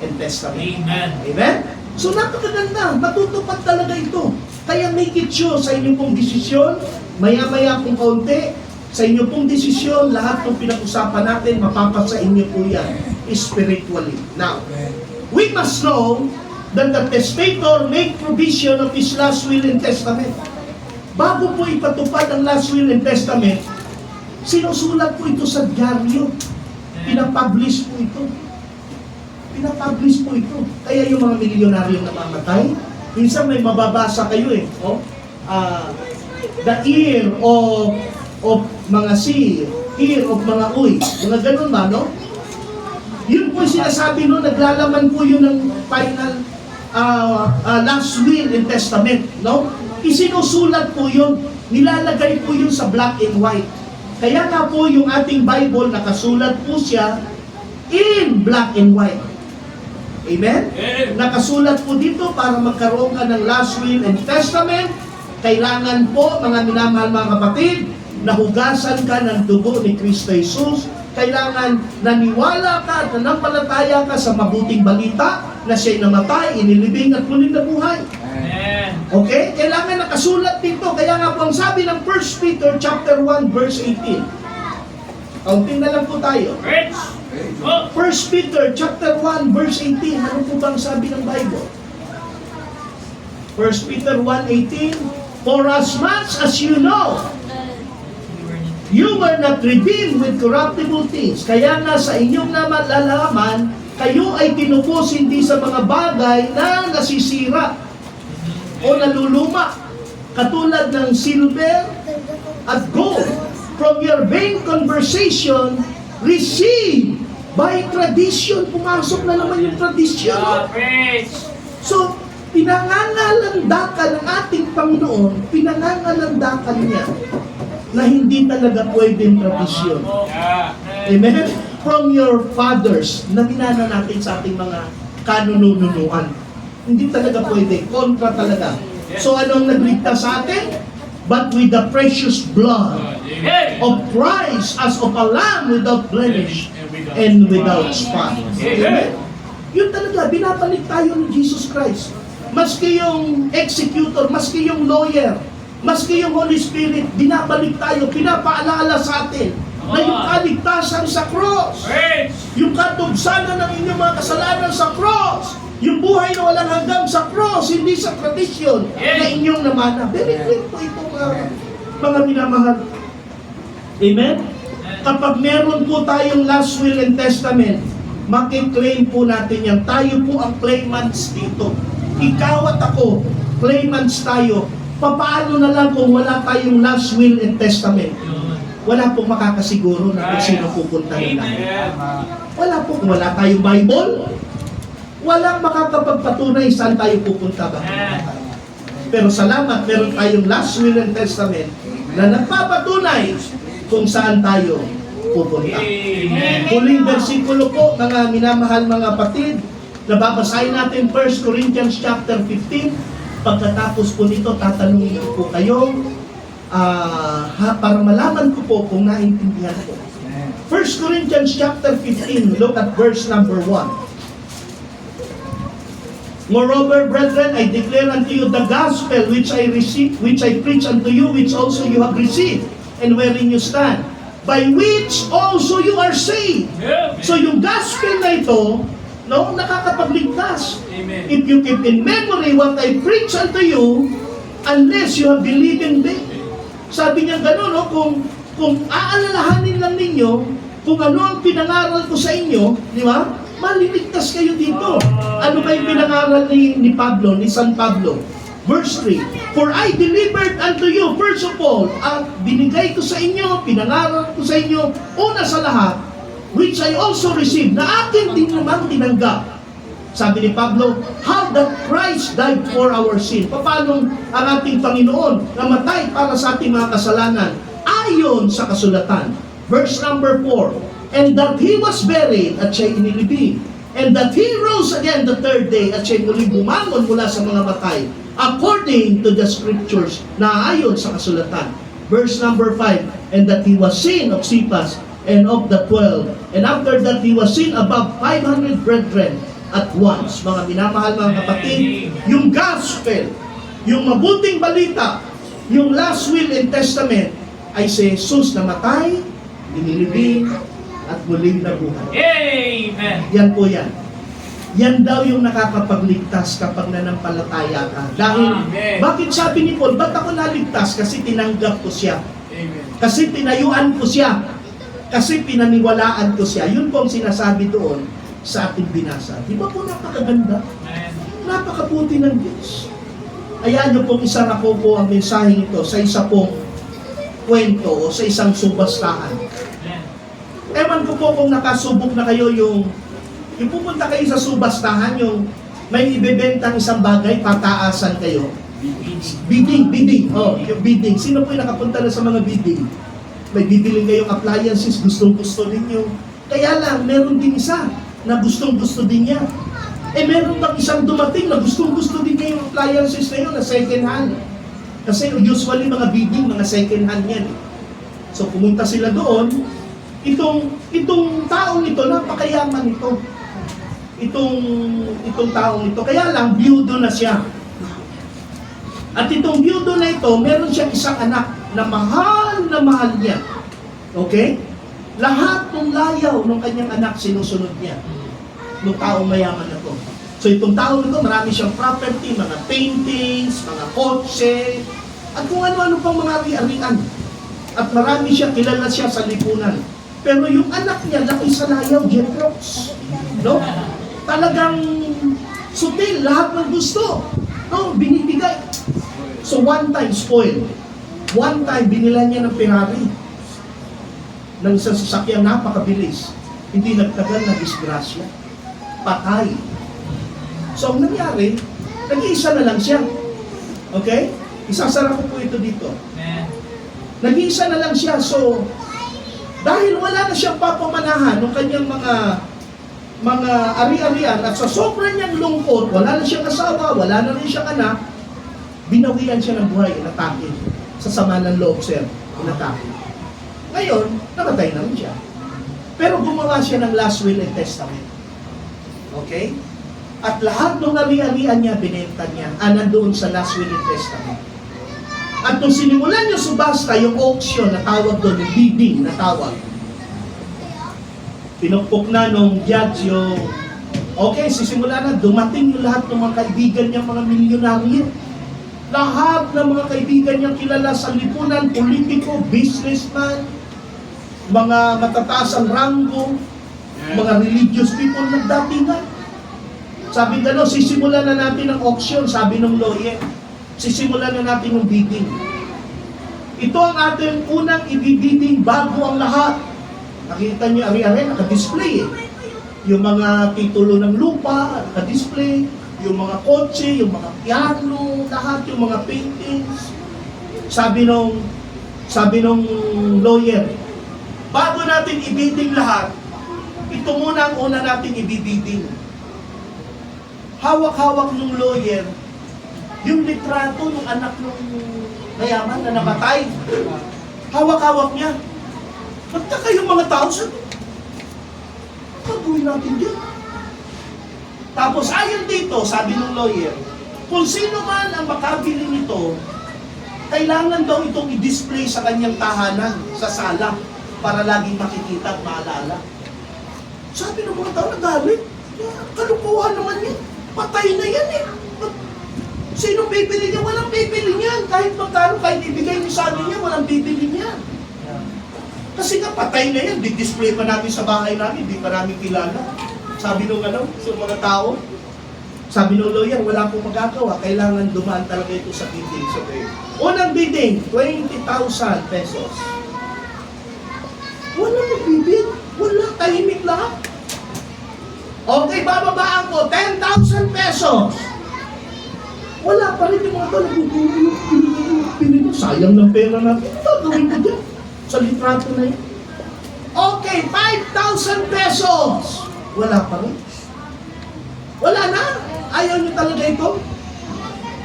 and testament. Amen. Amen? So napakaganda, matutupad talaga ito. Kaya make it sure sa inyong pong desisyon, maya-maya pong kaunti, sa inyong pong desisyon, lahat ng pinag-usapan natin, mapapasa inyo po yan spiritually. Now, we must know that the testator make provision of his last will and testament. Bago po ipatupad ang last will and testament, sinusulat po ito sa dyaryo. Pinapublish po ito. Pinapublish po ito. Kaya yung mga milyonaryong namamatay, minsan may mababasa kayo eh. Oh? The ear of mga sea, ear of mga uy. Mga ganun ba, no? Yun po yung sinasabi no, naglalaman po yun ng final last will and testament, no? Isinusulat po yun, nilalagay po yun sa black and white. Kaya nga po yung ating Bible, nakasulat po siya in black and white. Amen? Nakasulat po dito para magkaroon ka ng last will and testament. Kailangan po, mga minamahal mga kapatid, nahugasan ka ng dugo ni Kristo Jesus. Kailangan naniwala ka at nanampalataya ka sa mabuting balita na siya'y namatay, inilibing at muling nabuhay. Amen. Okay? Kailangan nakasulat dito. Kaya nga po ang sabi ng 1 Peter chapter 1 verse 18. Kaunting na lang po tayo. Rich. Oh. 1 Peter chapter 1 verse 18. Ano po bang sabi ng Bible? 1 Peter 1:18. For as much as you know, you were not redeemed with corruptible things. Kaya nga sa inyong nalalaman, kayo ay tinubos hindi sa mga bagay na nasisira o naluluma, katulad ng silver at gold, from your vain conversation received by tradition. Pumasok na naman yung tradition. Rich. So, pinangangalandakan ng ating Panginoon, pinangangalandakan niya na hindi talaga pwedeng tradisyon. Amen? From your fathers, na minana natin sa ating mga kanununuan. Hindi talaga pwede, kontra talaga. So anong nagligtas sa atin? But with the precious blood of Christ as of a lamb without blemish and without spot. Amen? Yun talaga, binabalik tayo ni Jesus Christ. Maski yung executor, maski yung lawyer, maski yung Holy Spirit, binabalik tayo, pinapaalala sa atin na yung kaligtasan sa cross, yung katugsanan ng inyong mga kasalanan sa cross, yung buhay na walang hanggang sa cross, hindi sa tradisyon na inyong namana. Very clear po ito mga minamahal. Amen? Kapag meron po tayong last will and testament, makiklaim po natin yan. Tayo po ang claimants dito. Ikaw at ako, claimants tayo. Papaano na lang kung wala tayong last will and testament? Wala pong makakasiguro na kung sino pupuntahin natin. Wala po. Kung wala tayong Bible, walang makakapagpatunay saan tayo pupunta ba? Pero salamat, meron tayong last will and testament na nagpapatunay kung saan tayo pupunta. Huling versikulo po, mga minamahal mga kapatid, nababasahin natin 1 Corinthians chapter 15. Pagkatapos po nito, tatanungin po kayo para malaman ko po kung naintindihan ko. 1 Corinthians chapter 15, look at verse number 1. Moreover, brethren, I declare unto you the gospel which I preach unto you, which also you have received, and wherein you stand, by which also you are saved. So yung gospel na ito, no, nakakapagligtas. Amen. If you keep in memory what I preach unto you, unless you have believed in me. Sabi niya gano'n, no, kung aalalahanin lang ninyo, kung ano ang pinangaral ko sa inyo, di ba? Maliligtas kayo dito. Ano ba yung pinangaral ni Pablo, ni San Pablo? Verse 3, For I delivered unto you, first of all, at binigay ko sa inyo, pinangaral ko sa inyo, una sa lahat, which I also received, na akin din naman tinanggap, Sabi ni Pablo, how that Christ died for our sin. Paano ang ating Panginoon namatay para sa ating mga kasalanan ayon sa kasulatan. Verse number 4, and that He was buried at siya'y inilibing, and that He rose again the third day at siya'y muling bumangon mula sa mga matay, according to the scriptures na ayon sa kasulatan. Verse number 5, and that He was seen of Cephas and of the 12, and after that He was seen above 500 brethren at once. Mga minamahal mga kapatid, yung gospel, yung mabuting balita, yung last will and testament ay si Jesus na matay, dinilibing, at muling nabuhay. Amen. Yan po yan. Yan daw yung nakakapagligtas kapag nanampalataya ka. Dahil, Amen. bakit sabi ni Paul, ba't ako naligtas? Kasi tinanggap ko siya. Amen. Kasi tinayuan ko siya. Kasi pinaniwalaan ko siya. Yun po ang sinasabi doon sa ating binasa. Di ba po napakaganda? Amen. Napakabuti ng Diyos. Ayan nyo pong isang ako po ang mensaheng ito sa isa pong kwento o sa isang subastahan. Amen. Ewan ko po kung nakasubok na kayo yung pupunta kayo sa subastahan, yung may ibebentang isang bagay, pataasan kayo. Bidding. Oh, yung bidding. Sino po yung nakapunta na sa mga bidding? May bibiling kayong appliances, gustong-gusto ninyo. Kaya lang, meron din isa na gustong-gusto din niya. Meron bang isang dumating na gustong-gusto din niya yung appliances na yun na second hand? Kasi usually mga bidding, mga second hand yan. So pumunta sila doon, itong taong ito, napakayaman ito. Itong taong ito. Kaya lang, byudo na siya. At itong byudo na ito, meron siyang isang anak na mahal niya. Okay? Lahat ng layaw ng kanyang anak sinusunod niya. Nung taong mayaman na to. So itong taong ito, marami siyang property, mga paintings, mga kotse, at kung ano-ano pang mga ari-arian. At marami siya, kilala siya sa lipunan. Pero yung anak niya, laki sa layaw, jet rocks. No? Talagang sutil, lahat ng gusto. No? Binibigay. So one time, spoiled. One time, binilan niya ng Ferrari. Ng isang sasakyang napakabilis. Hindi nagtagal na disgrasya. Patay. So, ang nangyari, nag-iisa na lang siya. Okay? Isasara ko po ito dito. Amen. Nag-iisa na lang siya. So, dahil wala na siyang papamanahan ng kanyang mga ari-arian at sa sobrang niyang lungkot, wala na siyang asawa, wala na rin siyang anak, binawian siya ng buhay, inatake. Sa sama ng loob, sir, inatake. Ngayon, namatay na rin siya. Pero gumawa siya ng last will and testament. Okay? At lahat ng ari-arian niya, binenta niya, nandoon sa last will and testament. At nung sinimulan niya subasta, yung auction na tawag doon, yung bidding na tawag, pinukpok na nung judge yung, okay, sisimula na, dumating yung lahat ng mga kaibigan niya, mga milyonaryo. Lahat ng mga kaibigan niya kilala sa lipunan, politiko, businessman, mga matataas ang ranggo, mga religious people nagdatingan. Sabi gano'n, sisimulan na natin ang auction, sabi ng lawyer. Sisimulan na natin ang bidding. Ito ang ating unang ibibidding bago ang lahat. Nakita niyo, ari-ari, naka-display eh. Yung mga titulo ng lupa, naka-display. Yung mga kotse, yung mga piano, lahat, yung mga paintings. Sabi nung lawyer, bago natin ibidding lahat, ito muna ang una natin ibibidding. Hawak-hawak ng lawyer, yung litrato ng anak ng mayaman na namatay. Hawak-hawak niya. Magtaka yung mga tao, sabi, gagawin natin dyan. Tapos ayon dito, sabi ng lawyer, kung sino man ang makabili nito, kailangan daw itong i-display sa kanyang tahanan, sa sala, para laging makikita at maalala. Sabi ng mga tao, nagalit. Kalukuhan naman yan. Patay na yan eh. Sino bibili niya? Walang bibili niyan. Kahit magkano, kahit ibigay niyo sa amin niya, walang bibili niyan. Kasi nga, patay na yan. Di-display pa namin sa bahay namin. Di pa namin kilala. Sabi nung sa mga tao, sabi nung lawyer, wala pong magagawa. Kailangan dumaan talaga ito sa bidding. So, unang bidding, 20,000 pesos. Wala magbibid. Wala, tahimik lahat. Okay, bababaan ko, 10,000 pesos. Wala pa rin yung mga tao, pinito, sayang ng pera natin. Ano gagawin ko dyan? Sa litrato na yun. Okay, 5,000 pesos. Wala pa rin. Wala na. Ayaw nyo talaga ito.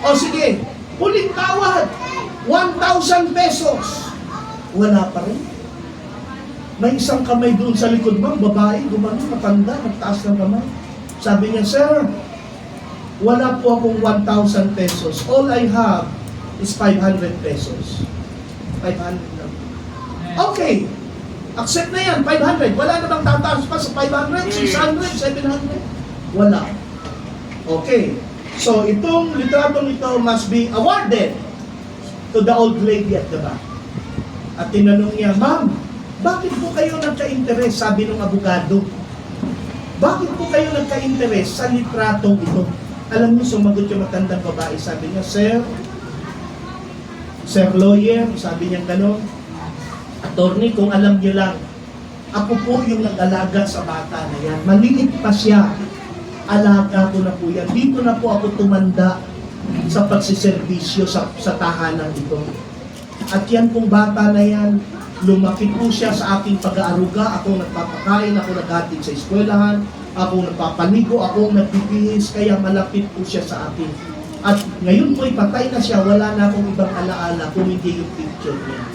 O sige, huling tawad, 1,000 pesos. Wala pa rin. May isang kamay doon sa likod mo, babae, gumano, matanda, nagtaas ng kamay. Sabi niya, sir, wala po akong 1,000 pesos. All I have is 500 pesos. 500 lang. Okay, accept na yan, 500. Wala namang tataas pa sa 500, 600, 700. Wala. Okay. So, itong litratong ito must be awarded to the old lady at the back. At tinanong niya, ma'am, bakit po kayo nagka-interest? Sabi ng abogado. Bakit po kayo nagka-interest sa litratong ito? Alam niyo, sumagot yung matandang babae. Sabi niya, Sir lawyer, sabi niya gano'n, attorney, kung alam niyo lang, ako po yung nag-alaga sa bata na yan. Maliit pa siya. Alaga ko na po yan. Dito na po ako tumanda sa pagsiservisyo sa tahanan ito. At yan pong bata na yan, lumaki po siya sa aking pag-aaruga. Ako nagpapakain, ako naghatid sa eskwelahan, ako nagpapaligo, ako nagpipihis, kaya malapit po siya sa akin. At ngayon po'y patay na siya, wala na akong ibang alaala kung hindi yung picture niya.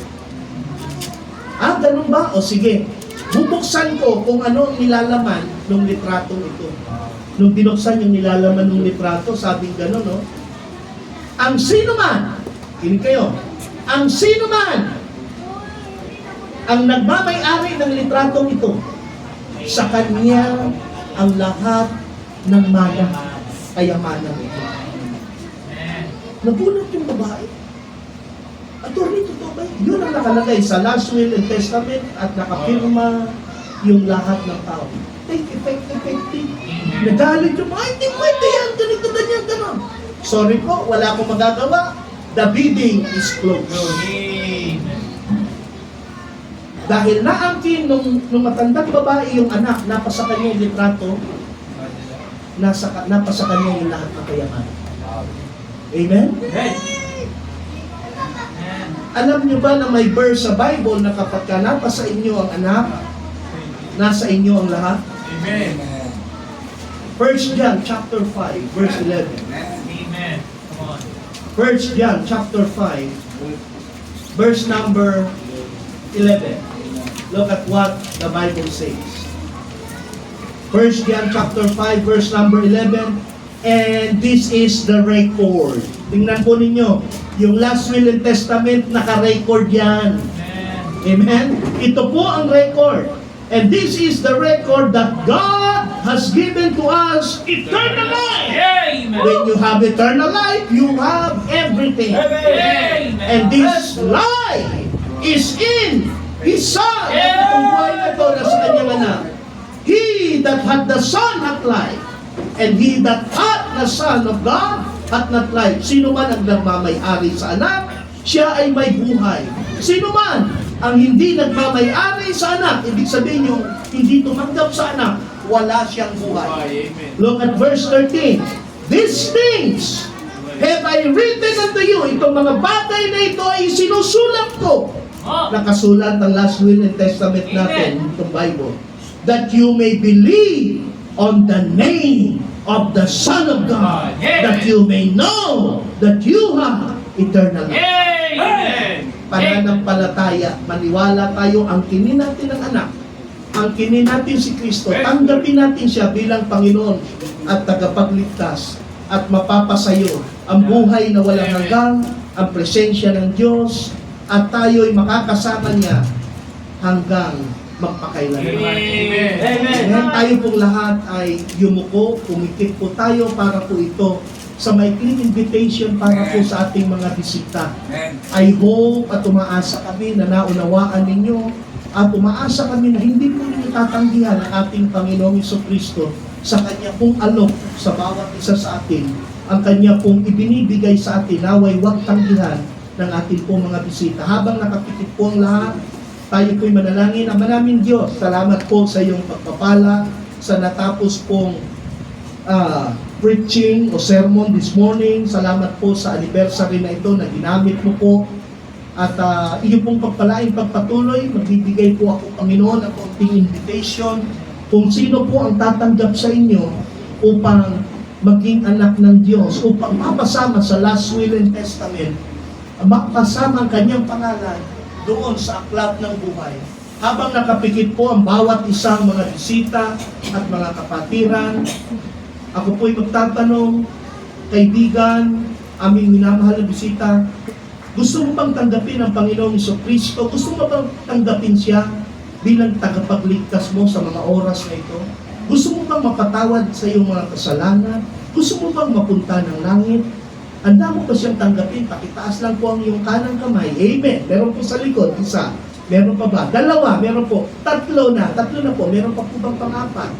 Ganun ba? O sige, bubuksan ko kung ano ang nilalaman ng litratong ito. Nung binuksan yung nilalaman ng litrato, sabing gano'n, no? Ang sino man, kinig kayo, ang sino man ang nagmamay-ari ng litratong ito, sa kanya ang lahat ng mana, kayamanan ito. Nagulat yung babae. Attorney, totoo ba? Yun ang nakalagay sa last will and testament at nakapirma yung lahat ng tao. Take effect. Nagalit yung mga, hindi pwede yan, ganito, ganyan, gano'n. Sorry po, wala akong magagawa. The bidding is closed. Dahil naangkin nung matandang babae yung anak, napasa kanya yung litrato, napasa kanya yung lahat ng kayamanan. Amen? Alam niyo ba na may verse sa Bible na kapag ka napasa inyo ang anak, nasa inyo ang lahat? Amen. 1 John chapter 5, verse 11. Amen. Come on. 1 John chapter 5, verse number 11. Look at what the Bible says. 1 John chapter 5, verse number 11. And this is the record. Tingnan po ninyo, yung last will and testament, naka-record yan. Amen? Ito po ang record. And this is the record that God has given to us eternal life. Amen. When you have eternal life, you have everything. Amen. And this life is in His Son. At itong buhay na ito na sa kanyang anak. He that had the Son hath life, and he that hath the Son of God hath not life. Sino man ang nagmamay-ari sa anak, siya ay may buhay. Sino man ang hindi nagmamay-ari sa anak, ibig sabihin yung hindi tumanggap sa anak, wala siyang buhay. Amen. Look at verse 13. These things have I written unto you. Itong mga bagay na ito ay sinusulat ko. Nakasulat ang last will and testament natin, itong Bible. That you may believe on the name of the Son of God. That you may know that you have eternal life. Amen. Pananampalataya, maniwala tayo ang kinin natin ng anak, ang kinin natin si Kristo, tanggapin natin siya bilang Panginoon at tagapagligtas at mapapasayo ang buhay na walang hanggan, ang presensya ng Diyos, at tayo'y makakasama niya hanggang magpakailanman. Amen. Amen. Tayo pong lahat ay yumuko, umikit po tayo para po ito sa maikling invitation para po sa ating mga bisita. I hope at umaasa kami na naunawaan ninyo at umaasa kami na hindi po ninyo tatanggihan ang ating Panginoong Jesucristo sa Kanya pong alok sa bawat isa sa atin. Ang Kanya pong ibinibigay sa atin, naway huwag tanggihan ng ating pong mga bisita. Habang nakapikit po ang lahat, tayo po'y manalangin. Ama namin Diyos, salamat po sa iyong pagpapala sa natapos pong preaching o sermon this morning. Salamat po sa anniversary na ito na ginamit mo po. At iyo pong pagpalain pagpatuloy, magbibigay po ako, Panginoon, ng konting invitation kung sino po ang tatanggap sa inyo upang maging anak ng Diyos, upang mapasama sa last will and testament, mapasama ang kanyang pangalan doon sa aklat ng buhay. Habang nakapikit po ang bawat isang mga bisita at mga kapatiran, ako po'y magtatanong, kaibigan, aming minamahal na bisita, gusto mo bang tanggapin ang Panginoong Jesucristo? Gusto mo bang tanggapin siya bilang tagapagligtas mo sa mga oras na ito? Gusto mo bang mapatawad sa iyong mga kasalanan? Gusto mo bang mapunta ng langit? Handa mo ba siyang tanggapin? Pakitaas lang po ang iyong kanang kamay. Amen. Meron po sa likod, isa. Meron pa ba? Dalawa. Meron po. Tatlo na po. Meron pa po bang pang-apat?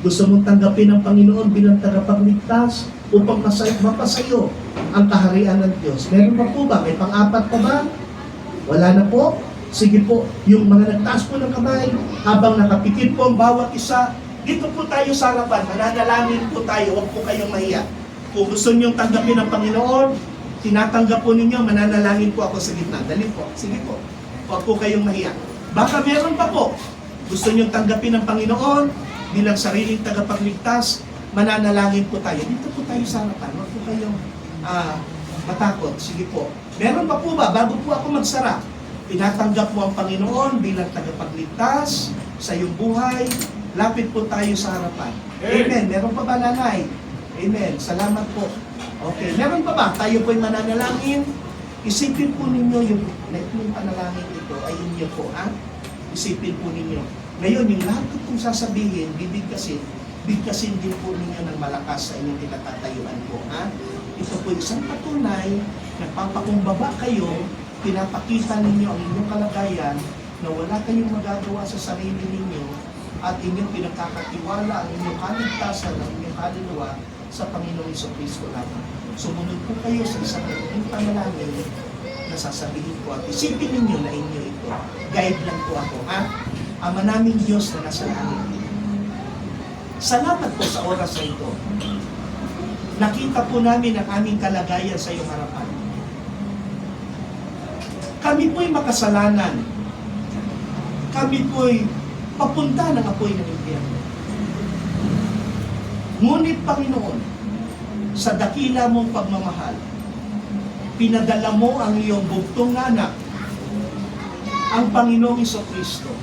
Gusto mong tanggapin ang Panginoon bilang tagapagligtas upang mapasayo ang kaharian ng Diyos? Meron pa po ba? May pang-apat pa ba? Wala na po? Sige po, yung mga nagtaas po ng kamay, habang nakapikit po ang bawat isa, dito po tayo sa harapan, mananalangin po tayo, huwag po kayong mahiya. Kung gusto niyong tanggapin ang Panginoon, tinatanggap po ninyo, mananalangin po ako sa gitna. Dali po, sige po, huwag po kayong mahiya. Baka meron pa po, gusto niyong tanggapin ang Panginoon bilang sariling tagapagligtas, mananalangin po tayo. Dito po tayo sa harapan, huwag po kayong matakot. Sige po. Meron pa po ba? Bago po ako magsara, tinatanggap mo ang Panginoon bilang tagapagligtas sa iyong buhay, lapit po tayo sa harapan. Amen. Meron pa ba, nanay? Amen. Salamat po. Okay. Meron pa ba? Tayo po'y mananalangin. Isipin po ninyo yung panalangin ito ay inyo po, ha? Isipin po ninyo. Ngayon, yung lahat ko pong sasabihin, bigkasin din po ninyo ng malakas sa inyong kinatatayuan po, ha? Ito po isang patunay, nagpapakumbaba kayo, pinapakita ninyo ang inyong kalagayan na wala kayong magagawa sa sarili ninyo at inyong pinagkakatiwala ang inyong kaligtasan, ang inyong kaluluwa sa Panginoong Jesucristo lamang. Sumunod po kayo sa isang panalangin na sasabihin ko at isipin ninyo na inyo ito. Guide lang po ako, ha? Ama naming Diyos na nasa langit. Salamat po sa oras na ito. Nakita po namin ang aming kalagayan sa iyong harapan. Kami po'y makasalanan. Kami po'y papunta ng apoy ng impyerno. Ngunit Panginoon, sa dakila mong pagmamahal, pinadala mo ang iyong bugtong anak, ang Panginoong Jesucristo,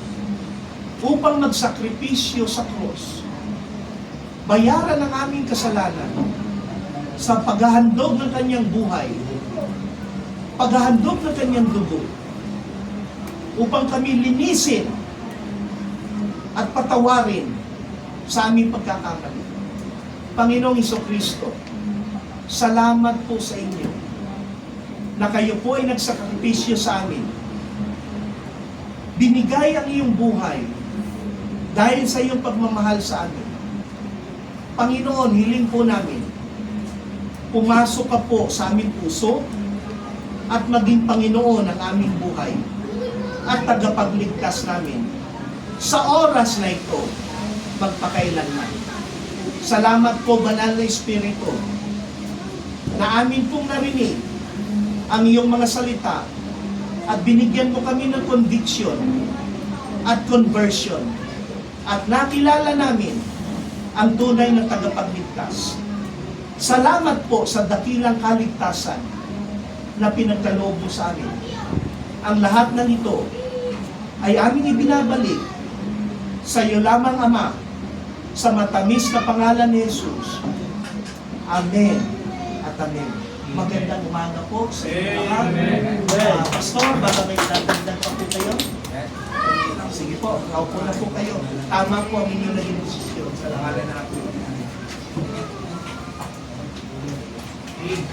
upang magsakripisyo sa krus, bayaran ang aming kasalanan sa paghahandog ng kanyang buhay, paghahandog ng kanyang dugo, upang kami linisin at patawarin sa aming pagkakamali. Panginoong Jesucristo, salamat po sa inyo na kayo po ay nagsakripisyo sa amin. Binigay ang iyong buhay dahil sa iyong pagmamahal sa amin. Panginoon, hiling po namin, pumasok ka po sa aming puso at maging Panginoon ang aming buhay at tagapagligtas namin sa oras na ito magpakailanman. Salamat po, Banal na Espiritu, na amin pong narinig ang iyong mga salita at binigyan mo kami ng conviction at conversion at nakilala namin ang tunay na tagapagligtas. Salamat po sa dakilang kaligtasan na pinagkaloob mo sa amin. Ang lahat ng ito ay aming ibinabalik sa iyo lamang, Ama, sa matamis na pangalan ni Jesus. Amen at amen. Magandang umaga po sa inyo lahat. Pastor, baka may dadagdag pa po kayo? Sige po, kaupo na po kayo. Tama po ang inyong naging desisyon sa langalan na po. Amen.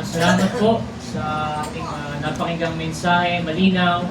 Salamat po sa ating napakinggang mensahe, malinaw.